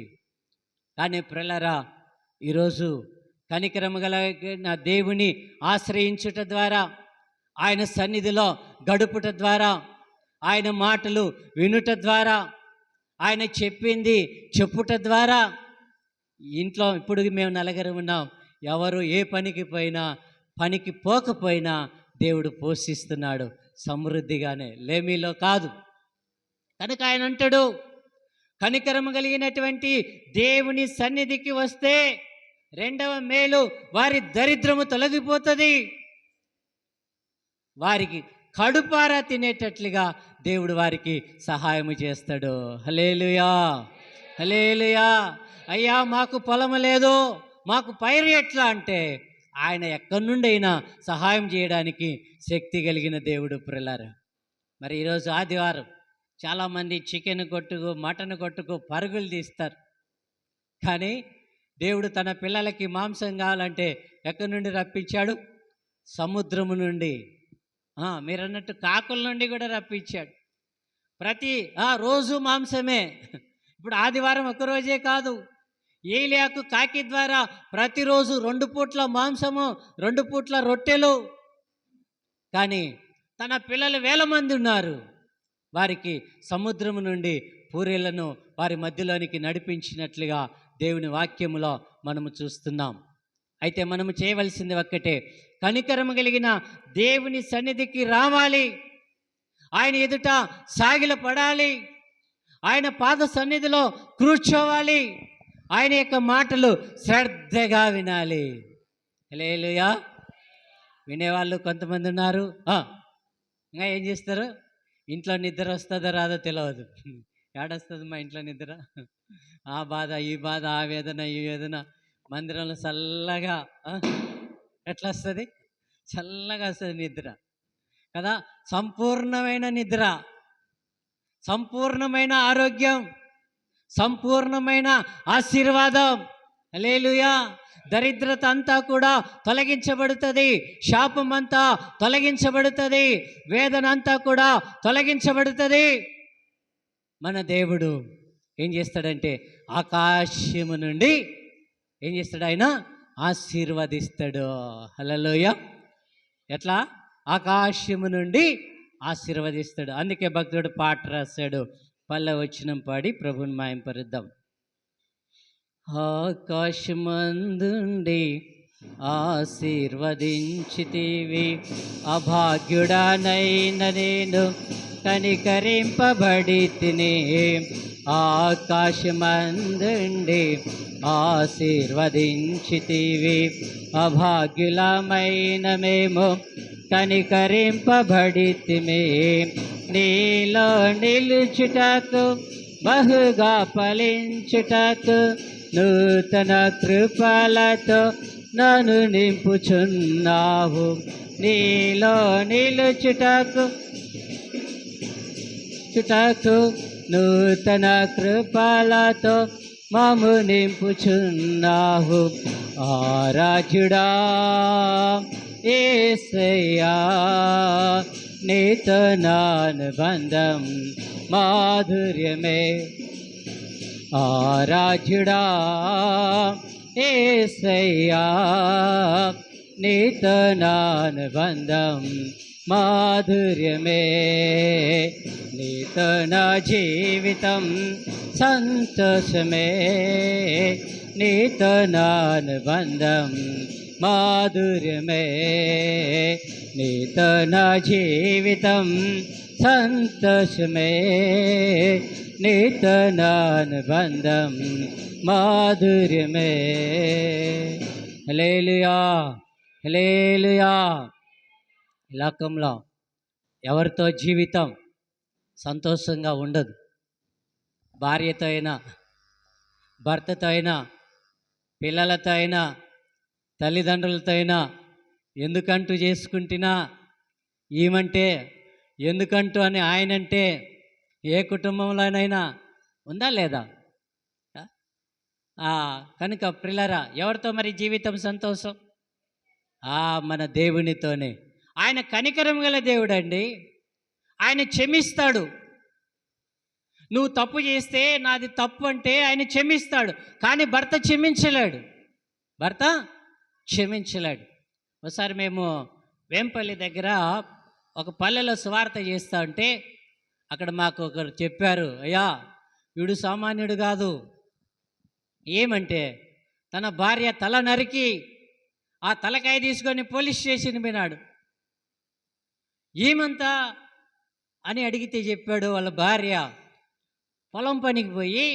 కానీ ప్రియులారా, ఈరోజు కనికరము గల దేవుని ఆశ్రయించుట ద్వారా, ఆయన సన్నిధిలో గడుపుట ద్వారా, ఆయన మాటలు వినుట ద్వారా, ఆయన చెప్పింది చెప్పుట ద్వారా, ఇంట్లో ఇప్పుడు మేము నలుగురు ఉన్నాం. ఎవరు ఏ పనికి పోయినా, పనికి పోకపోయినా దేవుడు పోషిస్తున్నాడు సమృద్ధిగానే, లేమిలో కాదు. కనుక ఆయన అంటాడు, కనికరము కలిగినటువంటి దేవుని సన్నిధికి వస్తే రెండవ మేలు, వారి దరిద్రము తొలగిపోతుంది. వారికి కడుపారా తినేటట్లుగా దేవుడు వారికి సహాయము చేస్తాడు. హల్లెలూయా, హల్లెలూయా. అయ్యా మాకు పొలము లేదు, మాకు పైరు ఎట్లా అంటే, ఆయన ఎక్కడి నుండి అయినా సహాయం చేయడానికి శక్తి కలిగిన దేవుడు ప్రియులారా. మరి ఈరోజు ఆదివారం చాలామంది చికెన్ కొట్టుకు, మటన్ కొట్టుకు పరుగులు తీస్తారు. కానీ దేవుడు తన పిల్లలకి మాంసం కావాలంటే ఎక్కడి నుండి రప్పించాడు? సముద్రము నుండి, మీరన్నట్టు కాకుల నుండి కూడా రప్పించాడు. ప్రతి రోజు మాంసమే. ఇప్పుడు ఆదివారం ఒక్కరోజే కాదు, ఏలియాకు కాకి ద్వారా ప్రతిరోజు 2 పూట్ల మాంసము, 2 పూట్ల రొట్టెలు. కానీ తన పిల్లలు వేల మంది ఉన్నారు. వారికి సముద్రము నుండి పూరేళ్లను వారి మధ్యలోనికి నడిపించినట్లుగా దేవుని వాక్యములో మనము చూస్తున్నాం. అయితే మనము చేయవలసింది ఒక్కటే, కనికరము కలిగిన దేవుని సన్నిధికి రావాలి. ఆయన ఎదుట సాగిలపడాలి. ఆయన పాద సన్నిధిలో కూర్చోవాలి. ఆయన యొక్క మాటలు శ్రద్ధగా వినాలి. హల్లెలూయా. వినేవాళ్ళు కొంతమంది ఉన్నారు. ఇంకా ఏం చేస్తారు? ఇంట్లో నిద్ర వస్తుందో రాదో తెలియదు. ఏడొస్తుంది మా ఇంట్లో నిద్ర? ఆ బాధ, ఈ బాధ, ఆ వేదన, ఈ వేదన. మందిరంలో చల్లగా ఎట్లా వస్తుంది? చల్లగా వస్తుంది నిద్ర కదా. సంపూర్ణమైన నిద్ర, సంపూర్ణమైన ఆరోగ్యం, సంపూర్ణమైన ఆశీర్వాదం. హల్లెలూయా. దరిద్రత అంతా కూడా తొలగించబడుతుంది. శాపం అంతా తొలగించబడుతుంది. వేదన అంతా కూడా తొలగించబడుతుంది. మన దేవుడు ఏం చేస్తాడంటే ఆకాశము నుండి ఏం చేస్తాడు? ఆయన ఆశీర్వదిస్తాడు. హల్లెలూయా. ఎట్లా? ఆకాశము నుండి ఆశీర్వదిస్తాడు. అందుకే భక్తుడు పాట రాశాడు. 12వ వచనం పాడి ప్రభుని మాయంపరుద్దాం. ఆకాశమందుండి ఆశీర్వదించితివి, అభాగ్యుడనైన నేను కనికరింపబడి తిని. ఆకాశమందుండి ఆశీర్వదించితివి, అభాగ్యులమైన మేము కనికరింపబడితిమి. నీలో నిలుచుటకు, బహుగా ఫలించుటకు నూతన కృపలతో నన్ను నింపుచున్నావు. నీలో నిలుచుటకు నూతన కృపలతో మము నింపుచున్నావు. ఆరాధ్యుడా యేసయ్యా, నీతో నా అనుబంధం మాధుర్యమే. ఆరాధ్యుడా యేసయ్యా, నీతో నా అనుబంధం మాధుర్యమే. నీతో నా జీవితం సంతోషమే. నీతో నా అనుబంధం మాధుర్యమే. నీతో నా జీవితం సంతోషమే. నీతో నా అనుబంధం మాధుర్యమే. హల్లెలూయా, హల్లెలూయా. ఈ లోకంలో ఎవరితో జీవితం సంతోషంగా ఉండదు. భార్యతో అయినా, భర్తతో అయినా, పిల్లలతో అయినా, తల్లిదండ్రులతో అయినా, ఎందుకంటూ చేసుకుంటున్నా, ఈమంటే ఎందుకంటూ అని ఆయనంటే, ఏ కుటుంబంలోనైనా ఉందా లేదా? కనుక ప్రియులారా, ఎవరితో మరి జీవితం సంతోషం? మన దేవునితోనే. ఆయన కనికరం గల దేవుడండి. ఆయన క్షమిస్తాడు. నువ్వు తప్పు చేస్తే నాది తప్పు అంటే ఆయన క్షమిస్తాడు. కానీ భర్త క్షమించలేడు. భర్త క్షమించలేడు. ఒకసారి మేము వేంపల్లి దగ్గర ఒక పల్లెలో సువార్త చేస్తూ ఉంటే అక్కడ మాకు ఒకరు చెప్పారు, అయ్యా వీడు సామాన్యుడు కాదు. ఏమంటే తన భార్య తల నరికి ఆ తలకాయ తీసుకొని పోలీస్ స్టేషన్ పోయినాడు. ఏమంతా అని అడిగితే చెప్పాడు, వాళ్ళ భార్య పొలం పనికి పోయి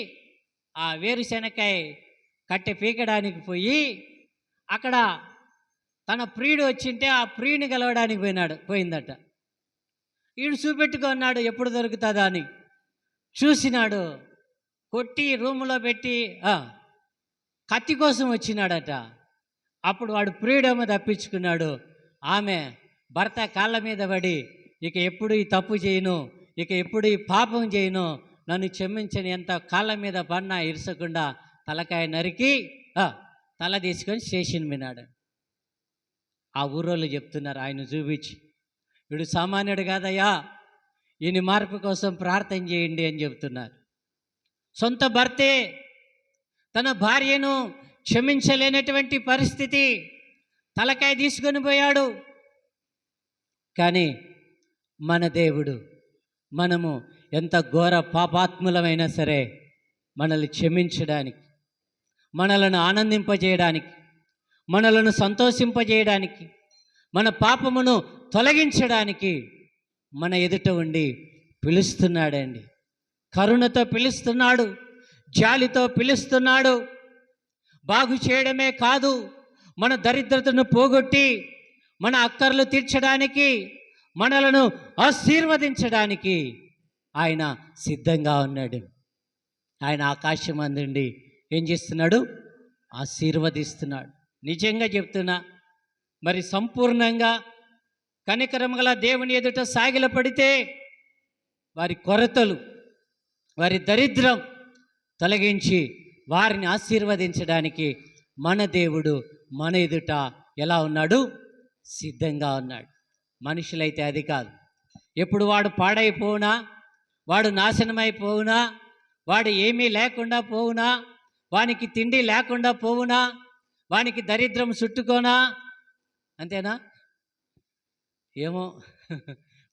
ఆ వేరుశెనకాయ కట్టె పీకడానికి పోయి అక్కడ తన ప్రియుడు వచ్చింటే ఆ ప్రియుని కలవడానికి పోయిందట. వీడు చూపెట్టుకున్నాడు ఎప్పుడు దొరుకుతుందా అని. చూసినాడు, కొట్టి రూములో పెట్టి కత్తి కోసం వచ్చినాడట. అప్పుడు వాడు ప్రియుడేమో తప్పించుకున్నాడు. ఆమె భర్త కాళ్ళ మీద పడి, ఇక ఎప్పుడు ఈ తప్పు చేయను, ఇక ఎప్పుడు ఈ పాపం చేయను, నన్ను క్షమించని, ఎంత కాళ్ళ మీద పడినా ఇరసకుండా తలకాయ నరికి తల తీసుకొని స్టేషన్ వినాడు. ఆ ఊరోళ్ళు చెప్తున్నారు ఆయన చూపించి, వీడు సామాన్యుడు కాదయ్యా, ఈయన మార్పు కోసం ప్రార్థన చేయండి అని చెప్తున్నారు. సొంత భర్తే తన భార్యను క్షమించలేనటువంటి పరిస్థితి, తలకాయ తీసుకొని పోయాడు. కానీ మన దేవుడు, మనము ఎంత ఘోర పాపాత్ములమైనా సరే మనల్ని క్షమించడానికి, మనలను ఆనందింపజేయడానికి, మనలను సంతోషింపజేయడానికి, మన పాపమును తొలగించడానికి మన ఎదుట ఉండి పిలుస్తున్నాడండి. కరుణతో పిలుస్తున్నాడు, జాలితో పిలుస్తున్నాడు. బాగు చేయడమే కాదు, మన దరిద్రతను పోగొట్టి మన అక్కర్లు తీర్చడానికి, మనలను ఆశీర్వదించడానికి ఆయన సిద్ధంగా ఉన్నాడు. ఆయన ఆకాశం అందుండి ఏం చేస్తున్నాడు? ఆశీర్వదిస్తున్నాడు. నిజంగా చెప్తున్నా, మరి సంపూర్ణంగా కనికరం గల దేవుని ఎదుట సాగిలపడితే వారి కొరతలు, వారి దరిద్రం తొలగించి వారిని ఆశీర్వదించడానికి మన దేవుడు మన ఎదుట ఎలా ఉన్నాడు? సిద్ధంగా ఉన్నాడు. మనుషులైతే అది కాదు. ఎప్పుడు వాడు పాడైపోవునా, వాడు నాశనమైపోవునా, వాడు ఏమీ లేకుండా పోవునా, వానికి తిండి లేకుండా పోవునా, వానికి దరిద్రం చుట్టుకోనా, అంతేనా? ఏమో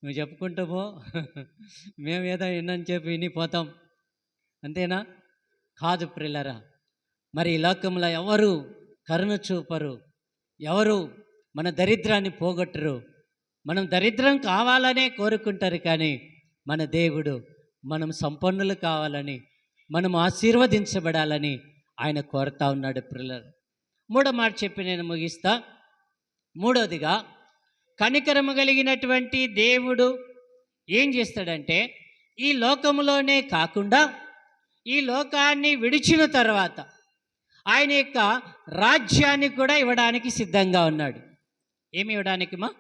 నువ్వు చెప్పుకుంటామో మేము ఏదో విన్నని చెప్పి వినిపోతాం, అంతేనా? కాదు ప్రిల్లరా. మరి ఈ లోకంలో ఎవరు కరుణ చూపరు, ఎవరు మన దరిద్రాన్ని పోగొట్టరు. మనం దరిద్రం కావాలనే కోరుకుంటారు, కానీ మన దేవుడు మనం సంపన్నులు కావాలని, మనం ఆశీర్వదించబడాలని ఆయన కోరుతా ఉన్నాడు ప్రిల్లర్. మూడో మాట చెప్పి నేను ముగిస్తా. మూడోదిగా, కనికరము కలిగినటువంటి దేవుడు ఏం చేస్తాడంటే, ఈ లోకములోనే కాకుండా ఈ లోకాన్ని విడిచిన తర్వాత ఆయన యొక్క రాజ్యాన్ని కూడా ఇవ్వడానికి సిద్ధంగా ఉన్నాడు. ఏమి ఇవ్వడానికి మా?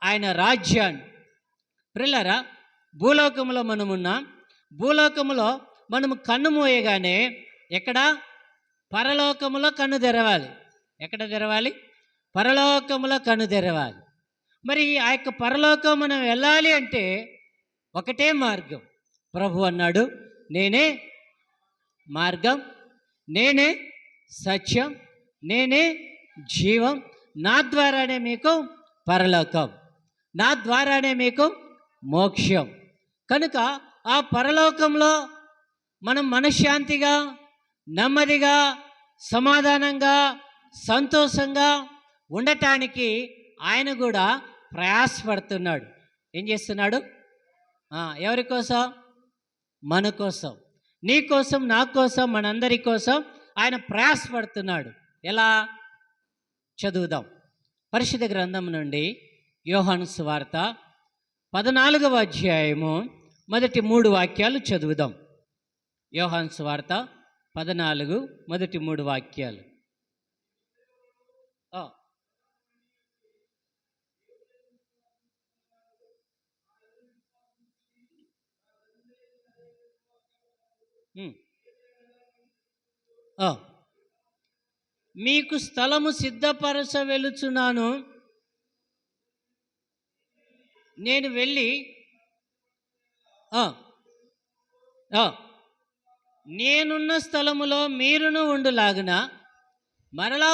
ఆయన రాజ్యాన్ని. ప్రిల్లరా, భూలోకంలో మనమున్నాం. భూలోకములో మనము కన్ను మూయగానే ఎక్కడ? పరలోకములో కన్ను తెరవాలి. ఎక్కడ తెరవాలి? పరలోకములో కన్ను తెరవాలి. మరి ఆ యొక్క పరలోకం మనం వెళ్ళాలి అంటే ఒకటే మార్గం. ప్రభు అన్నాడు, నేనే మార్గం, నేనే సత్యం, నేనే జీవం, నా ద్వారానే మీకు పరలోకం, నా ద్వారానే మీకు మోక్షం. కనుక ఆ పరలోకంలో మనం మనశ్శాంతిగా, నెమ్మదిగా, సమాధానంగా, సంతోషంగా ఉండటానికి ఆయన కూడా ప్రయాసపడుతున్నాడు. ఏం చేస్తున్నాడు? ఎవరి కోసం? మన కోసం, నీ కోసం, నా కోసం, మనందరి కోసం ఆయన ప్రయాసపడుతున్నాడు. ఎలా? చదువుదాం. పరిశుద్ధ గ్రంథం నుండి యోహాను సువార్త 14వ అధ్యాయము మొదటి 3 వాక్యాలు చదువుదాం. యోహాను సువార్త 14 మొదటి 3 వాక్యాలు. మీకు స్థలము సిద్ధపరచ వెలుచున్నాను, నేను వెళ్ళి నేనున్న స్థలములో మీరును ఉండులాగున మరలా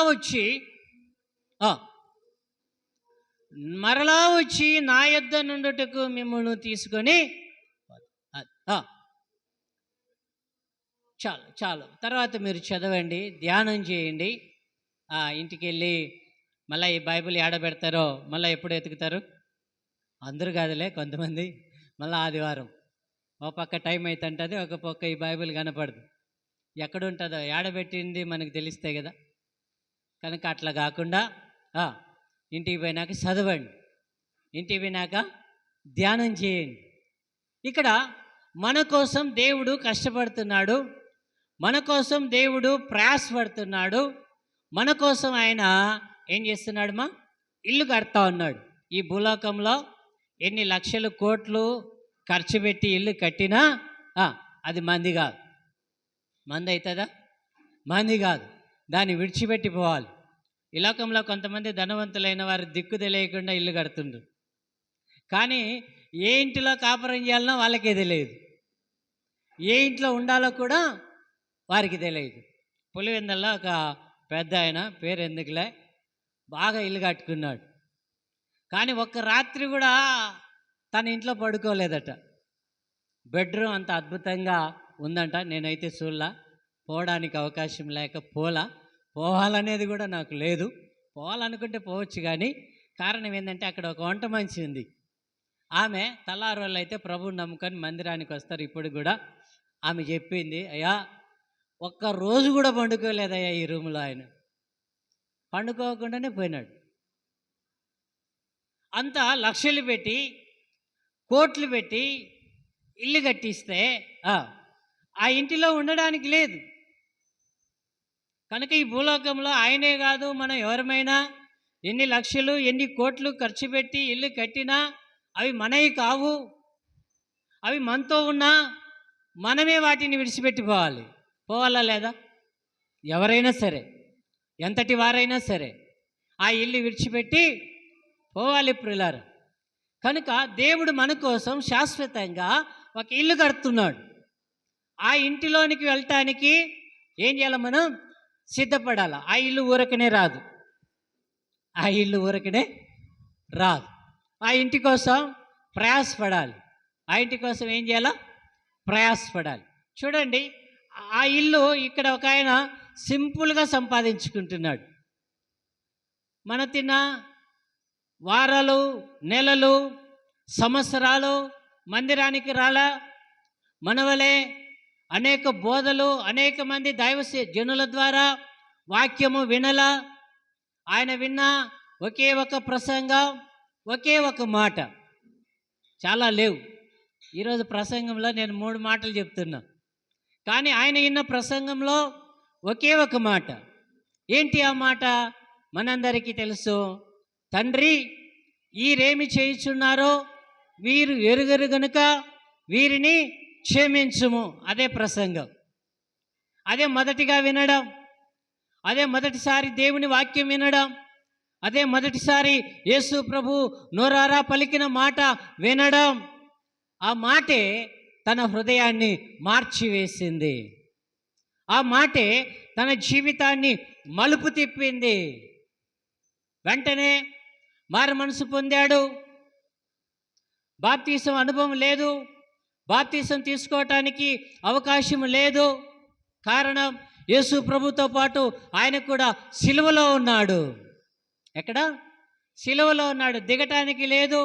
వచ్చి నా యొద్ద నుండుటకు మిమ్మల్ని తీసుకొని చాలు. తర్వాత మీరు చదవండి, ధ్యానం చేయండి. ఇంటికి వెళ్ళి మళ్ళీ ఈ బైబిల్ ఏడబెడతారో మళ్ళీ ఎప్పుడు ఎతుకుతారు? అందరూ కాదులే, కొంతమంది. మళ్ళీ ఆదివారం ఒక పక్క టైం అవుతుంటుంది, ఒక పక్క ఈ బైబిల్ కనపడదు. ఎక్కడుంటుందో ఏడబెట్టింది మనకు తెలిస్తే కదా. కనుక అట్లా కాకుండా ఇంటికి పోయినాక చదవండి, ఇంటికి పోయినాక ధ్యానం చేయండి. ఇక్కడ మన కోసం దేవుడు కష్టపడుతున్నాడు, మన కోసం దేవుడు ప్రయాసపడుతున్నాడు, మన కోసం ఆయన ఏం చేస్తున్నాడు? ఇల్లు కడతా ఉన్నాడు. ఈ భూలోకంలో ఎన్ని లక్షల కోట్లు ఖర్చు పెట్టి ఇల్లు కట్టినా అది మంది కాదు. మంది అవుతుందా? మంది కాదు. దాన్ని విడిచిపెట్టి పోవాలి. ఈ లోకంలో కొంతమంది ధనవంతులైన వారు దిక్కు తెలియకుండా ఇల్లు కడుతుండ్రు, కానీ ఏ ఇంటిలో కాపురం చేయాలనో వాళ్ళకే తెలియదు, ఏ ఇంట్లో ఉండాలో కూడా వారికి తెలియదు. పులివెందుల్లో ఒక పెద్ద ఆయన, పేరు ఎందుకులే, బాగా ఇల్లు కట్టుకున్నాడు. కానీ ఒక్క రాత్రి కూడా తన ఇంట్లో పడుకోలేదట. బెడ్రూమ్ అంత అద్భుతంగా ఉందంట. నేనైతే చూడలా, పోవడానికి అవకాశం లేక పోవాలనేది కూడా నాకు లేదు. పోవాలనుకుంటే పోవచ్చు, కానీ కారణం ఏంటంటే అక్కడ ఒక వంట మనిషి ఉంది. ఆమె తెల్లారి వాళ్ళు అయితే ప్రభువుని నమ్ముకొని మందిరానికి వస్తారు. ఇప్పుడు కూడా ఆమె చెప్పింది, అయ్యా ఒక్క రోజు కూడా పండుకోలేదయ్యా ఈ రూమ్లో. ఆయన పండుకోకుండానే పోయినాడు. అంత లక్షలు పెట్టి, కోట్లు పెట్టి ఇల్లు కట్టిస్తే ఆ ఇంటిలో ఉండడానికి లేదు. కనుక ఈ భూలోకంలో ఆయనే కాదు, మనం ఎవరమైనా ఎన్ని లక్షలు ఎన్ని కోట్లు ఖర్చు పెట్టి ఇల్లు కట్టినా అవి మనవి కావు. అవి మనతో ఉన్నా మనమే వాటిని విడిచిపెట్టిపోవాలి. పోవాలా లేదా? ఎవరైనా సరే, ఎంతటి వారైనా సరే ఆ ఇల్లు విడిచిపెట్టి పోవాలి ప్రియులారా. కనుక దేవుడు మన కోసం శాశ్వతంగా ఒక ఇల్లు కడుతున్నాడు. ఆ ఇంటిలోనికి వెళ్ళటానికి ఏం చేయాలి? మనం సిద్ధపడాలి. ఆ ఇల్లు ఊరకనే రాదు. ఆ ఇంటి కోసం ప్రయాసపడాలి. ఆ ఇంటి కోసం ఏం చేయాలా? ప్రయాసపడాలి. చూడండి, ఆ ఇల్లు ఇక్కడ ఒక ఆయన సింపుల్గా సంపాదించుకుంటున్నాడు. మన తిన్న వారాలు, నెలలు, సంవత్సరాలు మందిరానికి రాలా, మనవలే అనేక బోధలు, అనేక మంది దైవ జనుల ద్వారా వాక్యము వినలా. ఆయన విన్న ఒకే ఒక ప్రసంగం, ఒకే ఒక మాట, చాలా లేవు. ఈరోజు ప్రసంగంలో నేను 3 మాటలు చెప్తున్నా, కానీ ఆయన విన్న ప్రసంగంలో ఒకే ఒక మాట. ఏంటి ఆ మాట? మనందరికీ తెలుసు. తండ్రి, వీరేమి చేయుచున్నారో వీరు ఎరుగరు గనుక వీరిని క్షమించుము. అదే ప్రసంగం. అదే మొదటిగా వినడం, అదే మొదటిసారి దేవుని వాక్యం వినడం, అదే మొదటిసారి యేసు ప్రభు నోరారా పలికిన మాట వినడం. ఆ మాటే తన హృదయాన్ని మార్చివేసింది. ఆ మాటే తన జీవితాన్ని మలుపు తిప్పింది. వెంటనే మారు మనసు పొందాడు. బాప్తీసం అనుభవం లేదు, బాప్తీసం తీసుకోవటానికి అవకాశం లేదు. కారణం, యేసు ప్రభుతో పాటు ఆయన కూడా సిలువలో ఉన్నాడు. ఎక్కడ? సిలువలో ఉన్నాడు. దిగటానికి లేదు,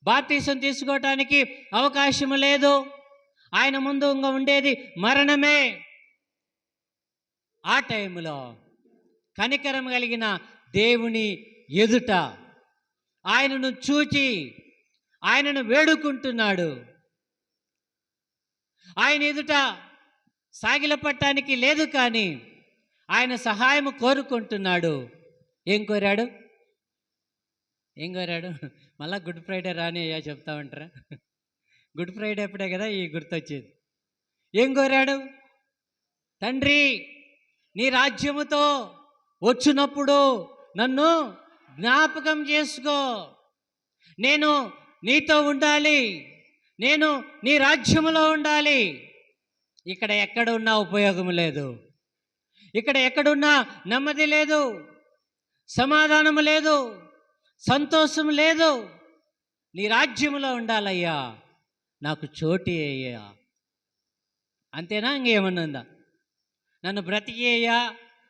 బాప్తీసం తీసుకోవటానికి అవకాశం లేదు. ఆయన ముందు ఉండేది మరణమే. ఆ టైంలో కనికరం కలిగిన దేవుని ఎదుట ఆయనను చూచి ఆయనను వేడుకుంటున్నాడు. ఆయన ఎదుట సాగిలపట్టానికి లేదు, కానీ ఆయన సహాయం కోరుకుంటున్నాడు. ఏం కోరాడు? మళ్ళా గుడ్ ఫ్రైడే రాని అయ్యా చెప్తా ఉంటారా? గుడ్ ఫ్రైడే అప్పుడే కదా ఈ గుర్తొచ్చేది. ఏం కోరాడు? తండ్రి, నీ రాజ్యముతో వచ్చినప్పుడు నన్ను జ్ఞాపకం చేసుకో. నేను నీతో ఉండాలి, నేను నీ రాజ్యములో ఉండాలి. ఇక్కడ ఎక్కడ ఉన్నా ఉపయోగం లేదు, ఇక్కడ ఎక్కడున్నా నెమ్మది లేదు, సమాధానము లేదు, సంతోషం లేదు. నీ రాజ్యములో ఉండాలయ్యా, నాకు చోటి అయ్యా. అంతేనా? ఇంకేమన్నా ఉందా? నన్ను బ్రతికేయ్యా,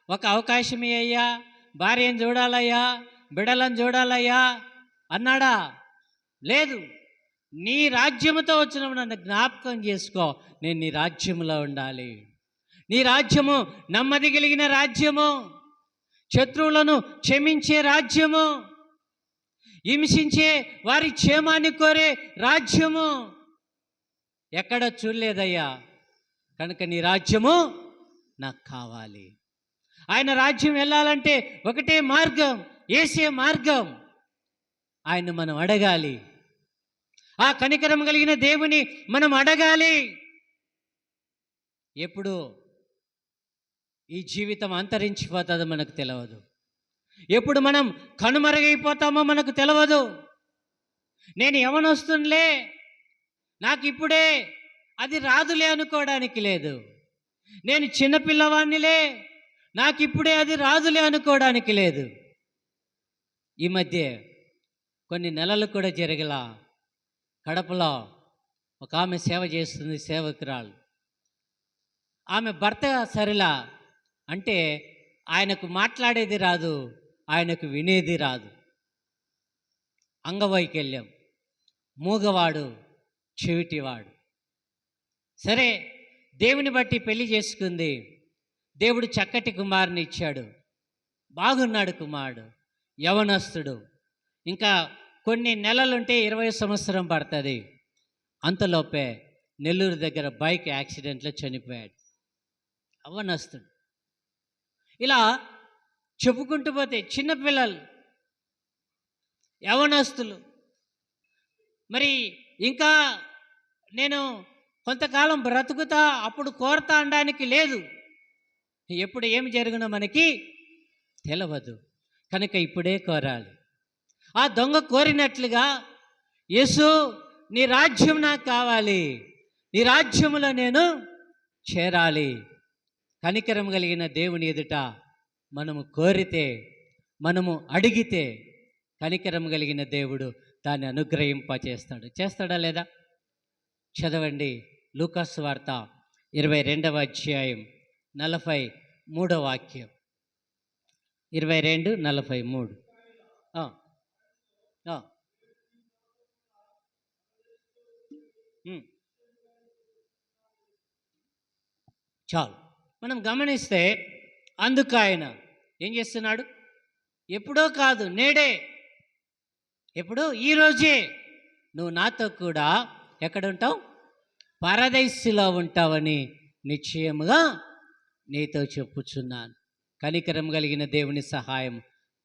ఒక అవకాశమే అయ్యా, భార్యను చూడాలయ్యా, బిడలను చూడాలయ్యా అన్నాడా? లేదు. నీ రాజ్యముతో వచ్చినప్పుడు నన్ను జ్ఞాపకం చేసుకో, నేను నీ రాజ్యములో ఉండాలి. నీ రాజ్యము నెమ్మది కలిగిన రాజ్యము, శత్రువులను క్షమించే రాజ్యము, హింసించే వారి క్షేమాన్ని కోరే రాజ్యము ఎక్కడ చూడలేదయ్యా. కనుక నీ రాజ్యము నాకు కావాలి. ఆయన రాజ్యం వెళ్ళాలంటే ఒకటే మార్గం, యేసే మార్గం. ఆయన మనం అడగాలి. ఆ కనికరం కలిగిన దేవుని మనం అడగాలి. ఎప్పుడు ఈ జీవితం అంతరించిపోతుందో మనకు తెలియదు, ఎప్పుడు మనం కనుమరుగైపోతామో మనకు తెలియదు. నేను యవనొస్తున్లే, నాకు ఇప్పుడే అది రాదులే అనుకోవడానికి లేదు. నేను చిన్నపిల్లవాణ్ణిలే, నాకిప్పుడే అది రాదులే అనుకోవడానికి లేదు. ఈ మధ్య కొన్ని నెలలు కూడా జరగల కడపలో ఒక ఆమె సేవ చేస్తుంది, సేవకురాలు. ఆమె భర్త సరిలా అంటే ఆయనకు మాట్లాడేది రాదు, ఆయనకు వినేది రాదు. అంగవైకల్యం, మూగవాడు, చెవిటివాడు. సరే, దేవుని బట్టి పెళ్లి చేసుకుంది. దేవుడు చక్కటి కుమారుని ఇచ్చాడు, బాగున్నాడు కుమారుడు, యవనస్తుడు. ఇంకా కొన్ని నెలలుంటే 20 సంవత్సరం పడుతుంది. అంతలోపే నెల్లూరు దగ్గర బైక్ యాక్సిడెంట్లో చనిపోయాడు, యవనస్తుడు. ఇలా చెప్పుకుంటూ పోతే చిన్నపిల్లలు, యవనస్తులు. మరి ఇంకా నేను కొంతకాలం బ్రతుకుతా, అప్పుడు కోరతా అనడానికి లేదు. ఎప్పుడు ఏమి జరుగునో మనకి తెలియదు, కనుక ఇప్పుడే కోరాలి. ఆ దొంగ కోరినట్లుగా, యేసు నీ రాజ్యం నాకు కావాలి, నీ రాజ్యములో నేను చేరాలి. కనికరం కలిగిన దేవుని ఎదుట మనము కోరితే, మనము అడిగితే కనికరం కలిగిన దేవుడు దాన్ని అనుగ్రహింపచేస్తాడు. చేస్తాడా లేదా? చదవండి, లూకాసు వార్త 22వ అధ్యాయం 43వ వాక్యం. 22:43. చాలు. మనం గమనిస్తే అందుకు ఆయన ఏం చేస్తున్నాడు? ఎప్పుడో కాదు, నేడే, ఎప్పుడు? ఈరోజే నువ్వు నాతో కూడా ఎక్కడ ఉంటావు? పరదైస్సులో ఉంటావని నిశ్చయముగా నీతో చెప్పుచున్నాను. కనికరం కలిగిన దేవుని సహాయం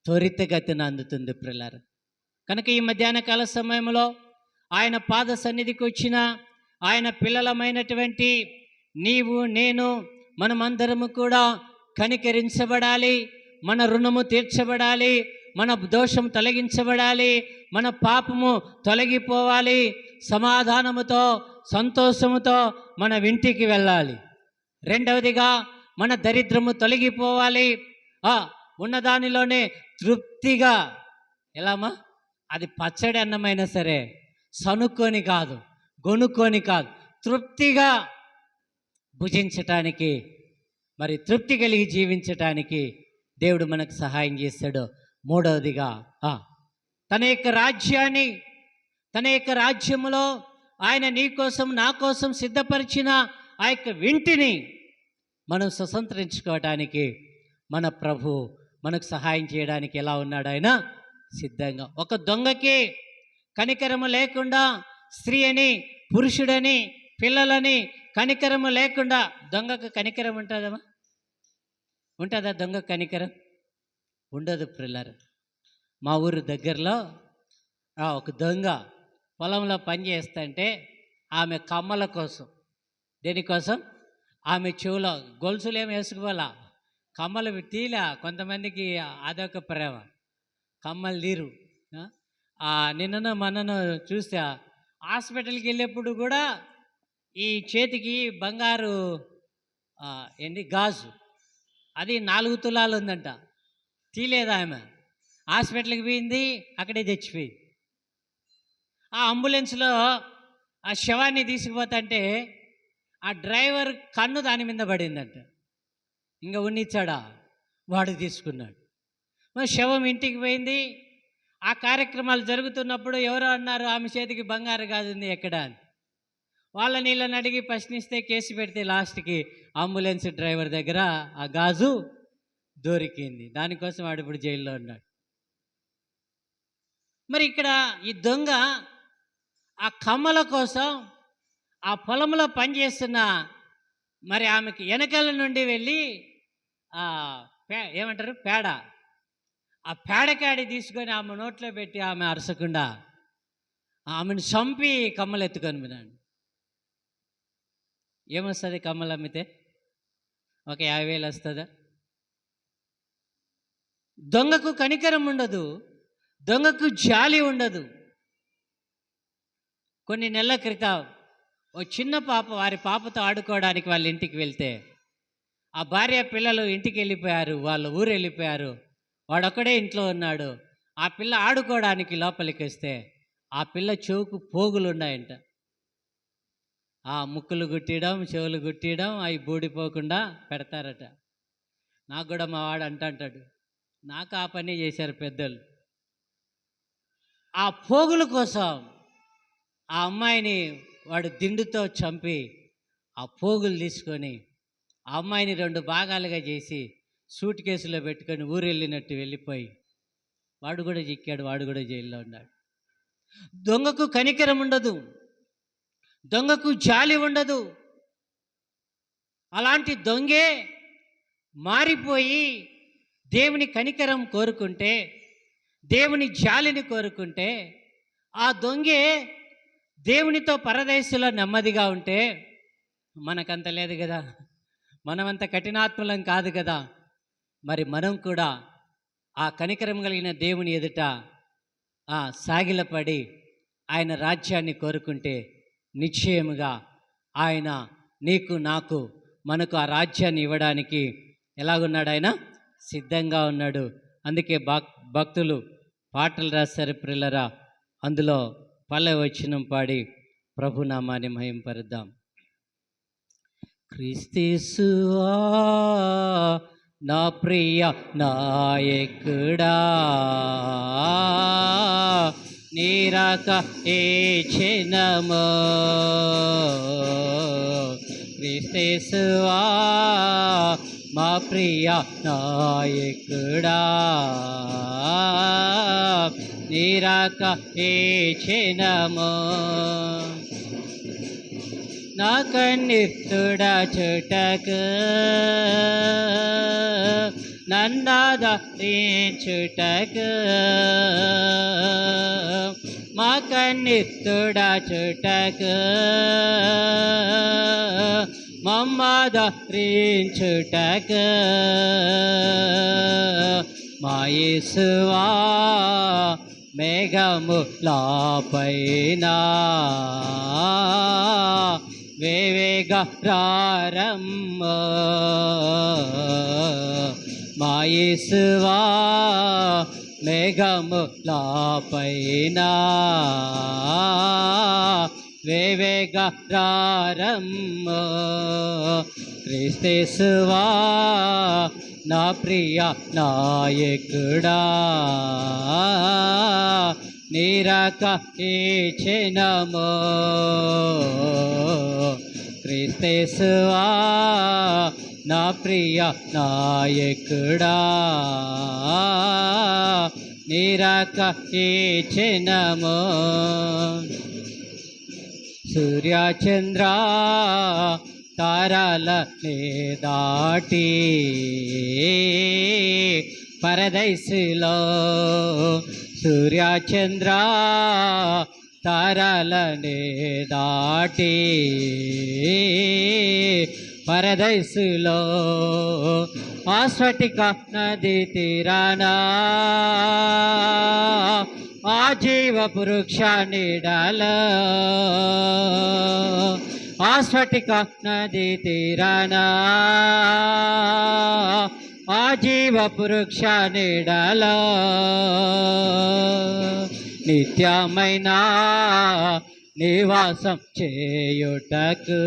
త్వరితగతిన అందుతుంది ప్రియులారా. కనుక ఈ మధ్యాహ్న కాల సమయంలో ఆయన పాద సన్నిధికి వచ్చిన ఆయన పిల్లలమైనటువంటి నీవు, నేను, మనమందరము కూడా కనికరించబడాలి, మన రుణము తీర్చబడాలి, మన దోషం తొలగించబడాలి, మన పాపము తొలగిపోవాలి, సమాధానముతో సంతోషముతో మన ఇంటికి వెళ్ళాలి. రెండవదిగా మన దరిద్రము తొలగిపోవాలి, ఉన్నదానిలోనే తృప్తిగా. ఎలామా? అది పచ్చడి అన్నమైనా సరే, సనుక్కొని కాదు, గొనుక్కొని కాదు, తృప్తిగా భుజించటానికి, మరి తృప్తి కలిగి జీవించటానికి దేవుడు మనకు సహాయం చేస్తాడు. మూడవదిగా తన యొక్క రాజ్యాన్ని, తన యొక్క రాజ్యములో ఆయన నీ కోసం నా కోసం సిద్ధపరిచిన ఆ యొక్క వింటిని మనం స్వతంత్రించుకోవటానికి మన ప్రభు మనకు సహాయం చేయడానికి ఎలా ఉన్నాడు? ఆయన సిద్ధంగా. ఒక దొంగకి కనికరము లేకుండా, స్త్రీ అని, పురుషుడని, పిల్లలని కనికరము లేకుండా, దొంగకు కనికరం ఉంటుందమ్మా? ఉంటుందా దొంగ కనికరం? ఉండదు ప్రిల్లర్. మా ఊరు దగ్గరలో ఒక దొంగ పొలంలో పని చేస్తుంటే ఆమె కమ్మల కోసం, దేనికోసం? ఆమె చెవులో గొలుసులు ఏమి వేసుకోవాలా, కమ్మలు తీలా. కొంతమందికి అదొక ప్రేమ, కమ్మలు తీరు. నిన్నను మనను చూస్తే హాస్పిటల్కి వెళ్ళేప్పుడు కూడా ఈ చేతికి బంగారు గాజు, అది 4 తులాలు ఉందంట, తీలేదా ఆమె. హాస్పిటల్కి పోయింది, అక్కడే చచ్చిపోయింది. ఆ అంబులెన్స్లో ఆ శవాన్ని తీసుకుపోతుంటే ఆ డ్రైవర్ కన్ను దాని మీద పడిందంట. ఇంకా ఉన్నిచ్చాడా? వాడు తీసుకున్నాడు. మరి శవం ఇంటికి పోయింది. ఆ కార్యక్రమాలు జరుగుతున్నప్పుడు ఎవరో అన్నారు, ఆమె చేతికి బంగారు గాజు ఉంది ఎక్కడ అని. వాళ్ళని వీళ్ళని అడిగి ప్రశ్నిస్తే కేసు పెడితే లాస్ట్కి అంబులెన్స్ డ్రైవర్ దగ్గర ఆ గాజు దొరికింది. దానికోసం వాడు ఇప్పుడు జైల్లో ఉన్నాడు. మరి ఇక్కడ ఈ దొంగ ఆ కమ్మల కోసం ఆ పొలంలో పనిచేస్తున్న మరి ఆమెకి వెనకాల నుండి వెళ్ళి ఏమంటారు, పేడ, ఆ పేడకాడి తీసుకొని ఆమె నోట్లో పెట్టి ఆమె అరసకుండా ఆమెను చంపి కమ్మలు ఎత్తుకొని పోయినాడు. ఏమొస్తుంది కమ్మలు అమ్మితే? ఒక 50,000 వస్తుందా? దొంగకు కనికరం ఉండదు, దొంగకు జాలి ఉండదు. కొన్ని నెలల క్రితం ఓ చిన్న పాప వారి పాపతో ఆడుకోవడానికి వాళ్ళ ఇంటికి వెళ్తే ఆ భార్య పిల్లలు ఇంటికి వెళ్ళిపోయారు, వాళ్ళ ఊరు వెళ్ళిపోయారు. వాడొక్కడే ఇంట్లో ఉన్నాడు. ఆ పిల్ల ఆడుకోవడానికి లోపలికి వస్తే ఆ పిల్ల చెవుకు పోగులు ఉన్నాయంట. ఆ ముక్కులు గుట్టడం, చెవులు గుట్టడం, అవి బూడిపోకుండా పెడతారట. నాకు కూడా మా వాడు అంటాడు, నాకు ఆ పని చేశారు పెద్దలు. ఆ పోగుల కోసం ఆ అమ్మాయిని వాడు దిండుతో చంపి ఆ పోగులు తీసుకొని ఆ అమ్మాయిని 2 భాగాలుగా చేసి సూట్ కేసులో పెట్టుకొని ఊరు వెళ్ళినట్టు వెళ్ళిపోయి వాడు కూడా చిక్కాడు, వాడు కూడా జైల్లో ఉన్నాడు. దొంగకు కనికరం ఉండదు, దొంగకు జాలి ఉండదు. అలాంటి దొంగే మారిపోయి దేవుని కనికరం కోరుకుంటే, దేవుని జాలిని కోరుకుంటే, ఆ దొంగే దేవునితో పరదేశంలో నెమ్మదిగా ఉంటే మనకంత లేదు కదా, మనమంత కఠినాత్మలం కాదు కదా. మరి మనం కూడా ఆ కనికరం కలిగిన దేవుని ఎదుట సాగిలపడి ఆయన రాజ్యాన్ని కోరుకుంటే నిశ్చయముగా ఆయన నీకు నాకు మనకు ఆ రాజ్యాన్ని ఇవ్వడానికి ఎలాగున్నాడు? ఆయన సిద్ధంగా ఉన్నాడు. అందుకే భక్తులు పాటలు రాశారు ప్రిల్లరా. అందులో పల్లెవచనం పాడి ప్రభునామాన్ని మహింపరుద్దాం. క్రీస్తువా నా ప్రియ నాయకుడా, నీరాక ఏ క్షణమో, క్రీస్తువా మా ప్రియ నాయకుడా, నీరాక ఏ క్షణమో, నా కన్నెత్తుడా చుటకు నన్నాదరించుటకు, మా కన్నెత్తుడా చుటకు మమ్మాదరించుటకు, మా యేసువా మేఘములపైన వేవేగ ప్రారంభ, మా యేసువా మేఘములపైన వేవేగ ప్రారంభ, క్రీస్తువా నా ప్రియ నాయకుడా, నీరాక ఈ క్షణమో, క్రీస్తువా నా ప్రియ నాయకుడా, నీరాక ఈ క్షణమో, సూర్యచంద్ర తారల దాటి పరదేశిలో, సూర్యచంద్ర తారలనే దాటి పరదేశిలో, ఆస్ఫటిక నది తీరానా ఆజీవపు వృక్ష నీడలో, ఆస్ఫటిక నది తీరానా ఆజీవపు వృక్ష నీడలో, నిత్యమైన నివాసం చేయుటకు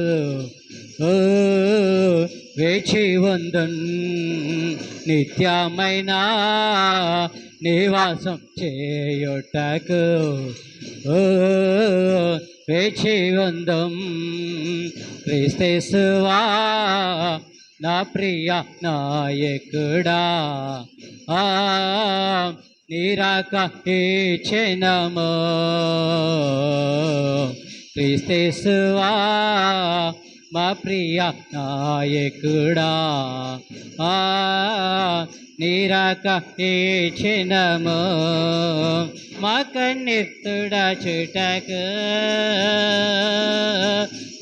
వేచి ఉందున్, నిత్యమైన నివాసం చేయుటకు వేచి ఉందుం, క్రీస్తువా నా ప్రియ నాయకుడా, నీరాక ఈ క్షణమో, క్రీస్తువా మా ప్రియ నాయకుడా, నీరాక ఈ క్షణమో, మా కన్నెత్తుడా చుటకు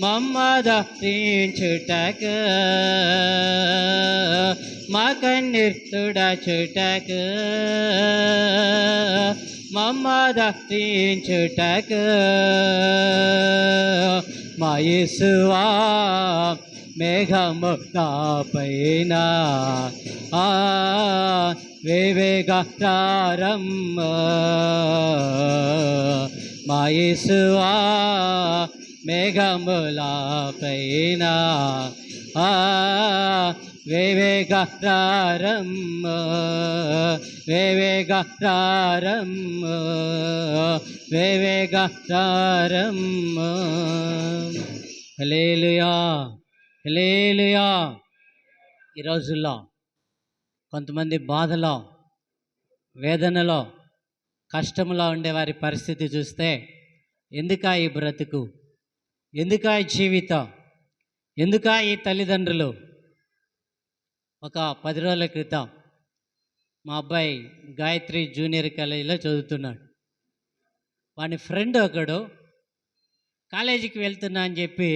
మమ్మదరించుటకు, మా కన్నెత్తుడా చుటకు మమ్మదరించుటకు, మా యేసువా మేఘముల పైన ఆ వివేకారమ్మ మా యేసువా మేఘముల పైన ఆ వివేకారమ్మ వివేకారమ్మ వివేకారమ్మ. హల్లెలూయా హల్లెలూయా. ఈ రోజుల్లో కొంతమంది బాధలో, వేదనలో, కష్టంలో ఉండే వారి పరిస్థితి చూస్తే ఎందుకా ఈ బ్రతుకు, ఎందుకా ఈ జీవితం, ఎందుకా ఈ తల్లిదండ్రులు. ఒక 10 రోజుల క్రితం మా అబ్బాయి గాయత్రి జూనియర్ కాలేజీలో చదువుతున్నాడు. వాని ఫ్రెండ్ ఒకడు కాలేజీకి వెళ్తున్నా అని చెప్పి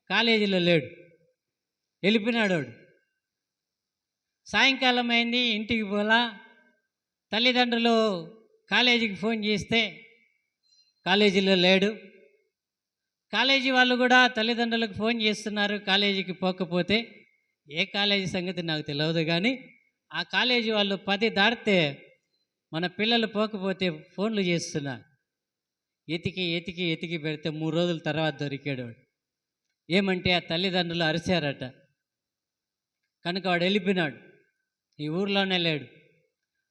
కాలేజీలో లేడు, వెళ్ళిపోయినాడు వాడు. సాయంకాలం అయింది, ఇంటికి పోలా. తల్లిదండ్రులు కాలేజీకి ఫోన్ చేస్తే కాలేజీలో లేడు. కాలేజీ వాళ్ళు కూడా తల్లిదండ్రులకు ఫోన్ చేస్తున్నారు కాలేజీకి పోకపోతే. ఏ కాలేజీ సంగతి నాకు తెలియదు, కానీ ఆ కాలేజీ వాళ్ళు 10 దాటితే మన పిల్లలు పోకపోతే ఫోన్లు చేస్తున్నారు. ఎతికి ఎతికి ఎతికి పెడితే 3 రోజుల తర్వాత దొరికాడు వాడు. ఏమంటే ఆ తల్లిదండ్రులు అరిచారట, కనుక వాడు వెళ్ళిపోయినాడు. ఈ ఊర్లోనే లేడు,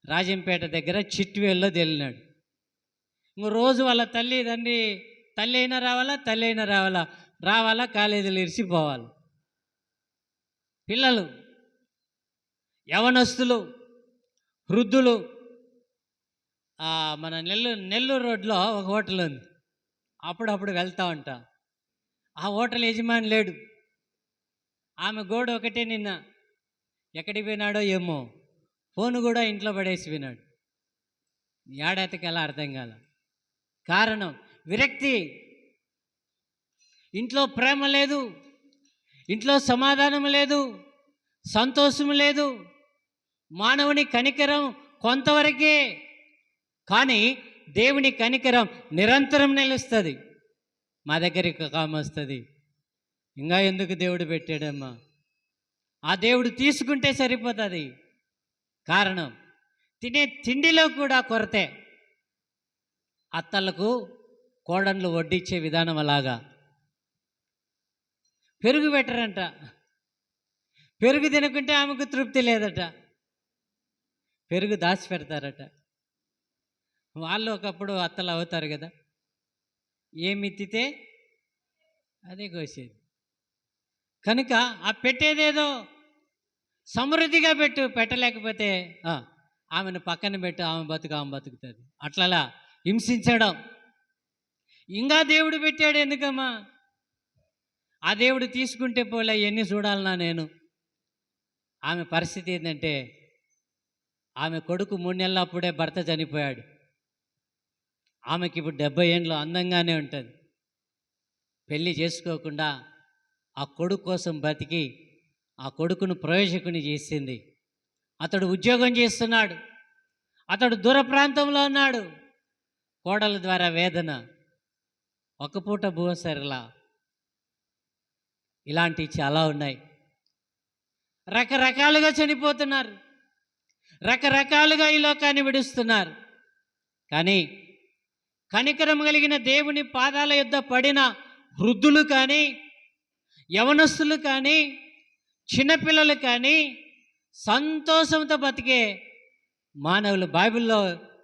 రాజంపేట దగ్గర చిట్వేల్లో తేలినాడు. ఇంకో రోజు వాళ్ళ తల్లి అయినా రావాలా కాలేజీలో ఇరిసిపోవాలి. పిల్లలు, యవనస్తులు, వృద్ధులు. మన నెల్లూరు రోడ్లో ఒక హోటల్ ఉంది, అప్పుడప్పుడు వెళ్తూ ఉంటా. ఆ హోటల్ యజమాని లేడు, ఆమె గోడ ఒకటే. నిన్న ఎక్కడికి పోయినాడో ఏమో, ఫోన్ కూడా ఇంట్లో పడేసి పోయినాడు. ఏడాదికలా అర్థం కాల. కారణం విరక్తి. ఇంట్లో ప్రేమ లేదు, ఇంట్లో సమాధానం లేదు, సంతోషం లేదు. మానవుని కనికరం కొంతవరకే, కానీ దేవుని కనికరం నిరంతరం నిలుస్తుంది. మా దగ్గరికి ఒక ఆమె వస్తుంది, ఇంకా ఎందుకు దేవుడు పెట్టాడమ్మా, ఆ దేవుడు తీసుకుంటే సరిపోతుంది. కారణం తినే తిండిలో కూడా కొరతే. అత్తలకు కోడన్లు వడ్డించే విధానం అలాగా. పెరుగు పెట్టరంట, పెరుగు తినకుంటే ఆమెకు తృప్తి లేదట, పెరుగు దాచి పెడతారట. వాళ్ళు ఒకప్పుడు అత్తలు అవుతారు కదా, ఏమి ఎత్తితే అదే కోసేది. కనుక ఆ పెట్టేదేదో సమృద్ధిగా పెట్టలేకపోతే ఆమెను పక్కన పెట్టు, ఆమె బతుకుతుంది. అట్లలా హింసించడం. ఇంకా దేవుడు పెట్టాడు ఎందుకమ్మా, ఆ దేవుడు తీసుకుంటే పోలే, ఎన్ని చూడాలన్నా నేను. ఆమె పరిస్థితి ఏంటంటే, ఆమె కొడుకు 3 నెలల అప్పుడే భర్త చనిపోయాడు. ఆమెకి ఇప్పుడు 70 ఏండ్లు, అందంగానే ఉంటుంది. పెళ్ళి చేసుకోకుండా ఆ కొడుకు కోసం బతికి ఆ కొడుకును ప్రయోజకుని చేసింది. అతడు ఉద్యోగం చేస్తున్నాడు, అతడు దూర ప్రాంతంలో ఉన్నాడు. కోడల ద్వారా వేదన, ఒక పూట భూసరిలా. ఇలాంటివి చాలా ఉన్నాయి. రకరకాలుగా చనిపోతున్నారు, రకరకాలుగా ఈ లోకాన్ని విడుస్తున్నారు. కానీ కనికరం కలిగిన దేవుని పాదాల యొద్ద పడిన వృద్ధులు కానీ, యవనస్తులు కానీ, చిన్నపిల్లలు కానీ, సంతోషంతో బతికే మానవులు బైబిల్లో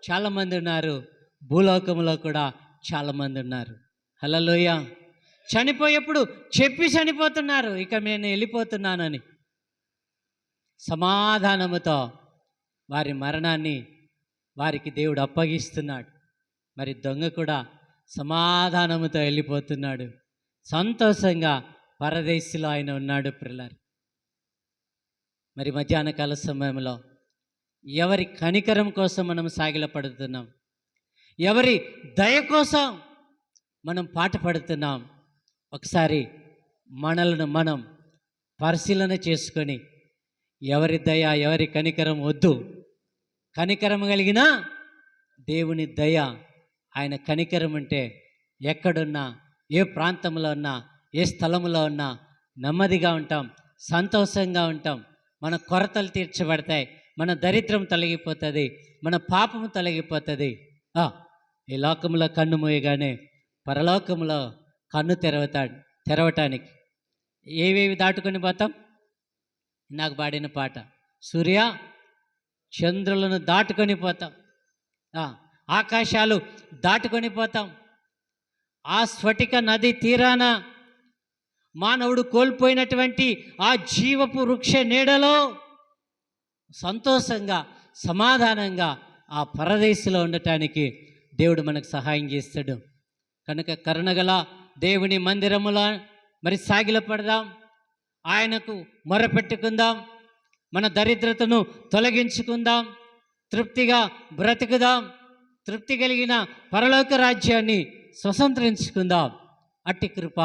చాలామంది ఉన్నారు, భూలోకంలో కూడా చాలామంది ఉన్నారు. హల్లెలూయా. చనిపోయేప్పుడు చెప్పి చనిపోతున్నారు, ఇక నేను వెళ్ళిపోతున్నానని. సమాధానముతో వారి మరణాన్ని వారికి దేవుడు అప్పగిస్తున్నాడు. మరి దొంగ కూడా సమాధానముతో వెళ్ళిపోతున్నాడు, సంతోషంగా పరదేశిలో ఆయన ఉన్నాడు. ప్రియులారా, మరి మధ్యాహ్న కాల సమయంలో ఎవరి కనికరం కోసం మనం సాగిలపడుతున్నాం, ఎవరి దయ కోసం మనం పాట పడుతున్నాం? ఒకసారి మనలను మనం పరిశీలన చేసుకొని, ఎవరి దయ, ఎవరి కనికరం వద్దు. కనికరం కలిగిన దేవుని దయ, ఆయన కనికరం అంటే ఎక్కడున్నా, ఏ ప్రాంతంలో ఉన్నా, ఏ స్థలంలో ఉన్నా నెమ్మదిగా ఉంటాం, సంతోషంగా ఉంటాం. మన కొరతలు తీర్చబడతాయి, మన దరిద్రం తొలగిపోతుంది, మన పాపము తొలగిపోతుంది. ఈ లోకంలో కన్ను మూయగానే పరలోకంలో కన్ను తెరవటానికి ఏవేవి దాటుకొని పోతాం? నాకు పాడిన పాట, సూర్య చంద్రులను దాటుకొని పోతాం, ఆకాశాలు దాటుకొని పోతాం. ఆ స్ఫటిక నది తీరాన మానవుడు కోల్పోయినటువంటి ఆ జీవపు వృక్ష నీడలో సంతోషంగా సమాధానంగా ఆ పరదేశంలో ఉండటానికి దేవుడు మనకు సహాయం చేస్తాడు. కనుక కరుణగల దేవుని మందిరములో మరి సాగిలపడదాం, ఆయనకు మొరపెట్టుకుందాం, మన దరిద్రతను తొలగించుకుందాం, తృప్తిగా బ్రతుకుదాం, తృప్తి కలిగిన పరలోక రాజ్యాన్ని స్వతంత్రించుకుందాం. అట్టి కృప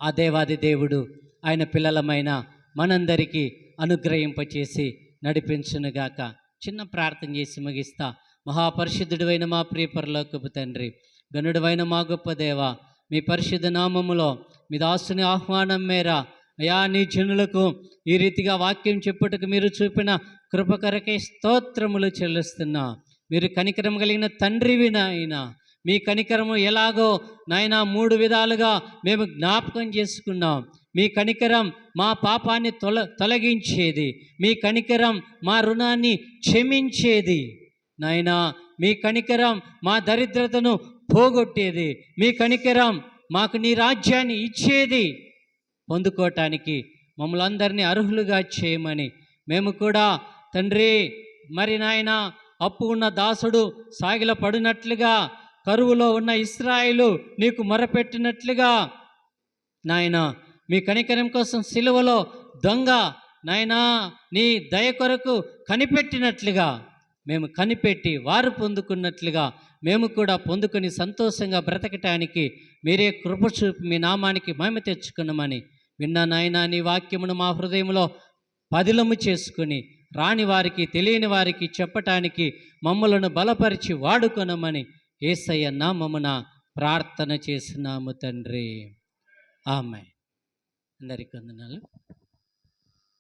ఆ దేవాది దేవుడు ఆయన పిల్లలమైన మనందరికీ అనుగ్రహింపచేసి నడిపించునుగాక. చిన్న ప్రార్థన చేసి ముగిస్తా. మహాపరిశుద్ధుడైన మా ప్రియ పరలోకపు తండ్రి, గనుడవైన మా గొప్ప దేవ, మీ పరిశుద్ధ నామములో మీ దాసుని ఆహ్వానం మేర అయా నీ జనులకు ఈ రీతిగా వాక్యం చెప్పుటకు మీరు చూపిన కృప కొరకే స్తోత్రములు చెల్లిస్తున్నా. మీరు కనికరం కలిగిన తండ్రివి నాయన. మీ కనికరము ఎలాగో నాయన 3 విధాలుగా మేము జ్ఞాపకం చేసుకున్నాం. మీ కనికరం మా పాపాన్ని తొలగించేది, మీ కనికరం మా రుణాన్ని క్షమించేది నాయన, మీ కనికరం మా దరిద్రతను పోగొట్టేది, మీ కనికరం మాకు నీ రాజ్యాన్ని ఇచ్చేది. పొందుకోవటానికి మమ్మల్ని అందరినీ అర్హులుగా చేయమని మేము కూడా తండ్రి మరి నాయన అప్పు ఉన్న దాసుడు సాగిల పడినట్లుగా, కరువులో ఉన్న ఇశ్రాయేలు నీకు మొరపెట్టినట్లుగా నాయన, మీ కనికరం కోసం సిలువలో దొంగ నాయనా నీ దయ కొరకు కనిపెట్టినట్లుగా మేము కనిపెట్టి వారు పొందుకున్నట్లుగా మేము కూడా పొందుకొని సంతోషంగా బ్రతకటానికి మీరే కృప చూపి మీ నామానికి మహిమ తెచ్చుకున్నామని విన్నా నాయనా. నీ వాక్యమును మా హృదయంలో పదిలము చేసుకుని రాని వారికి తెలియని వారికి చెప్పటానికి మమ్మలను బలపరిచి వాడుకొనమని యేసయ్య నామమున ప్రార్థన చేసినాము తండ్రి. ఆమెన్. అందరికీ వందనాలు.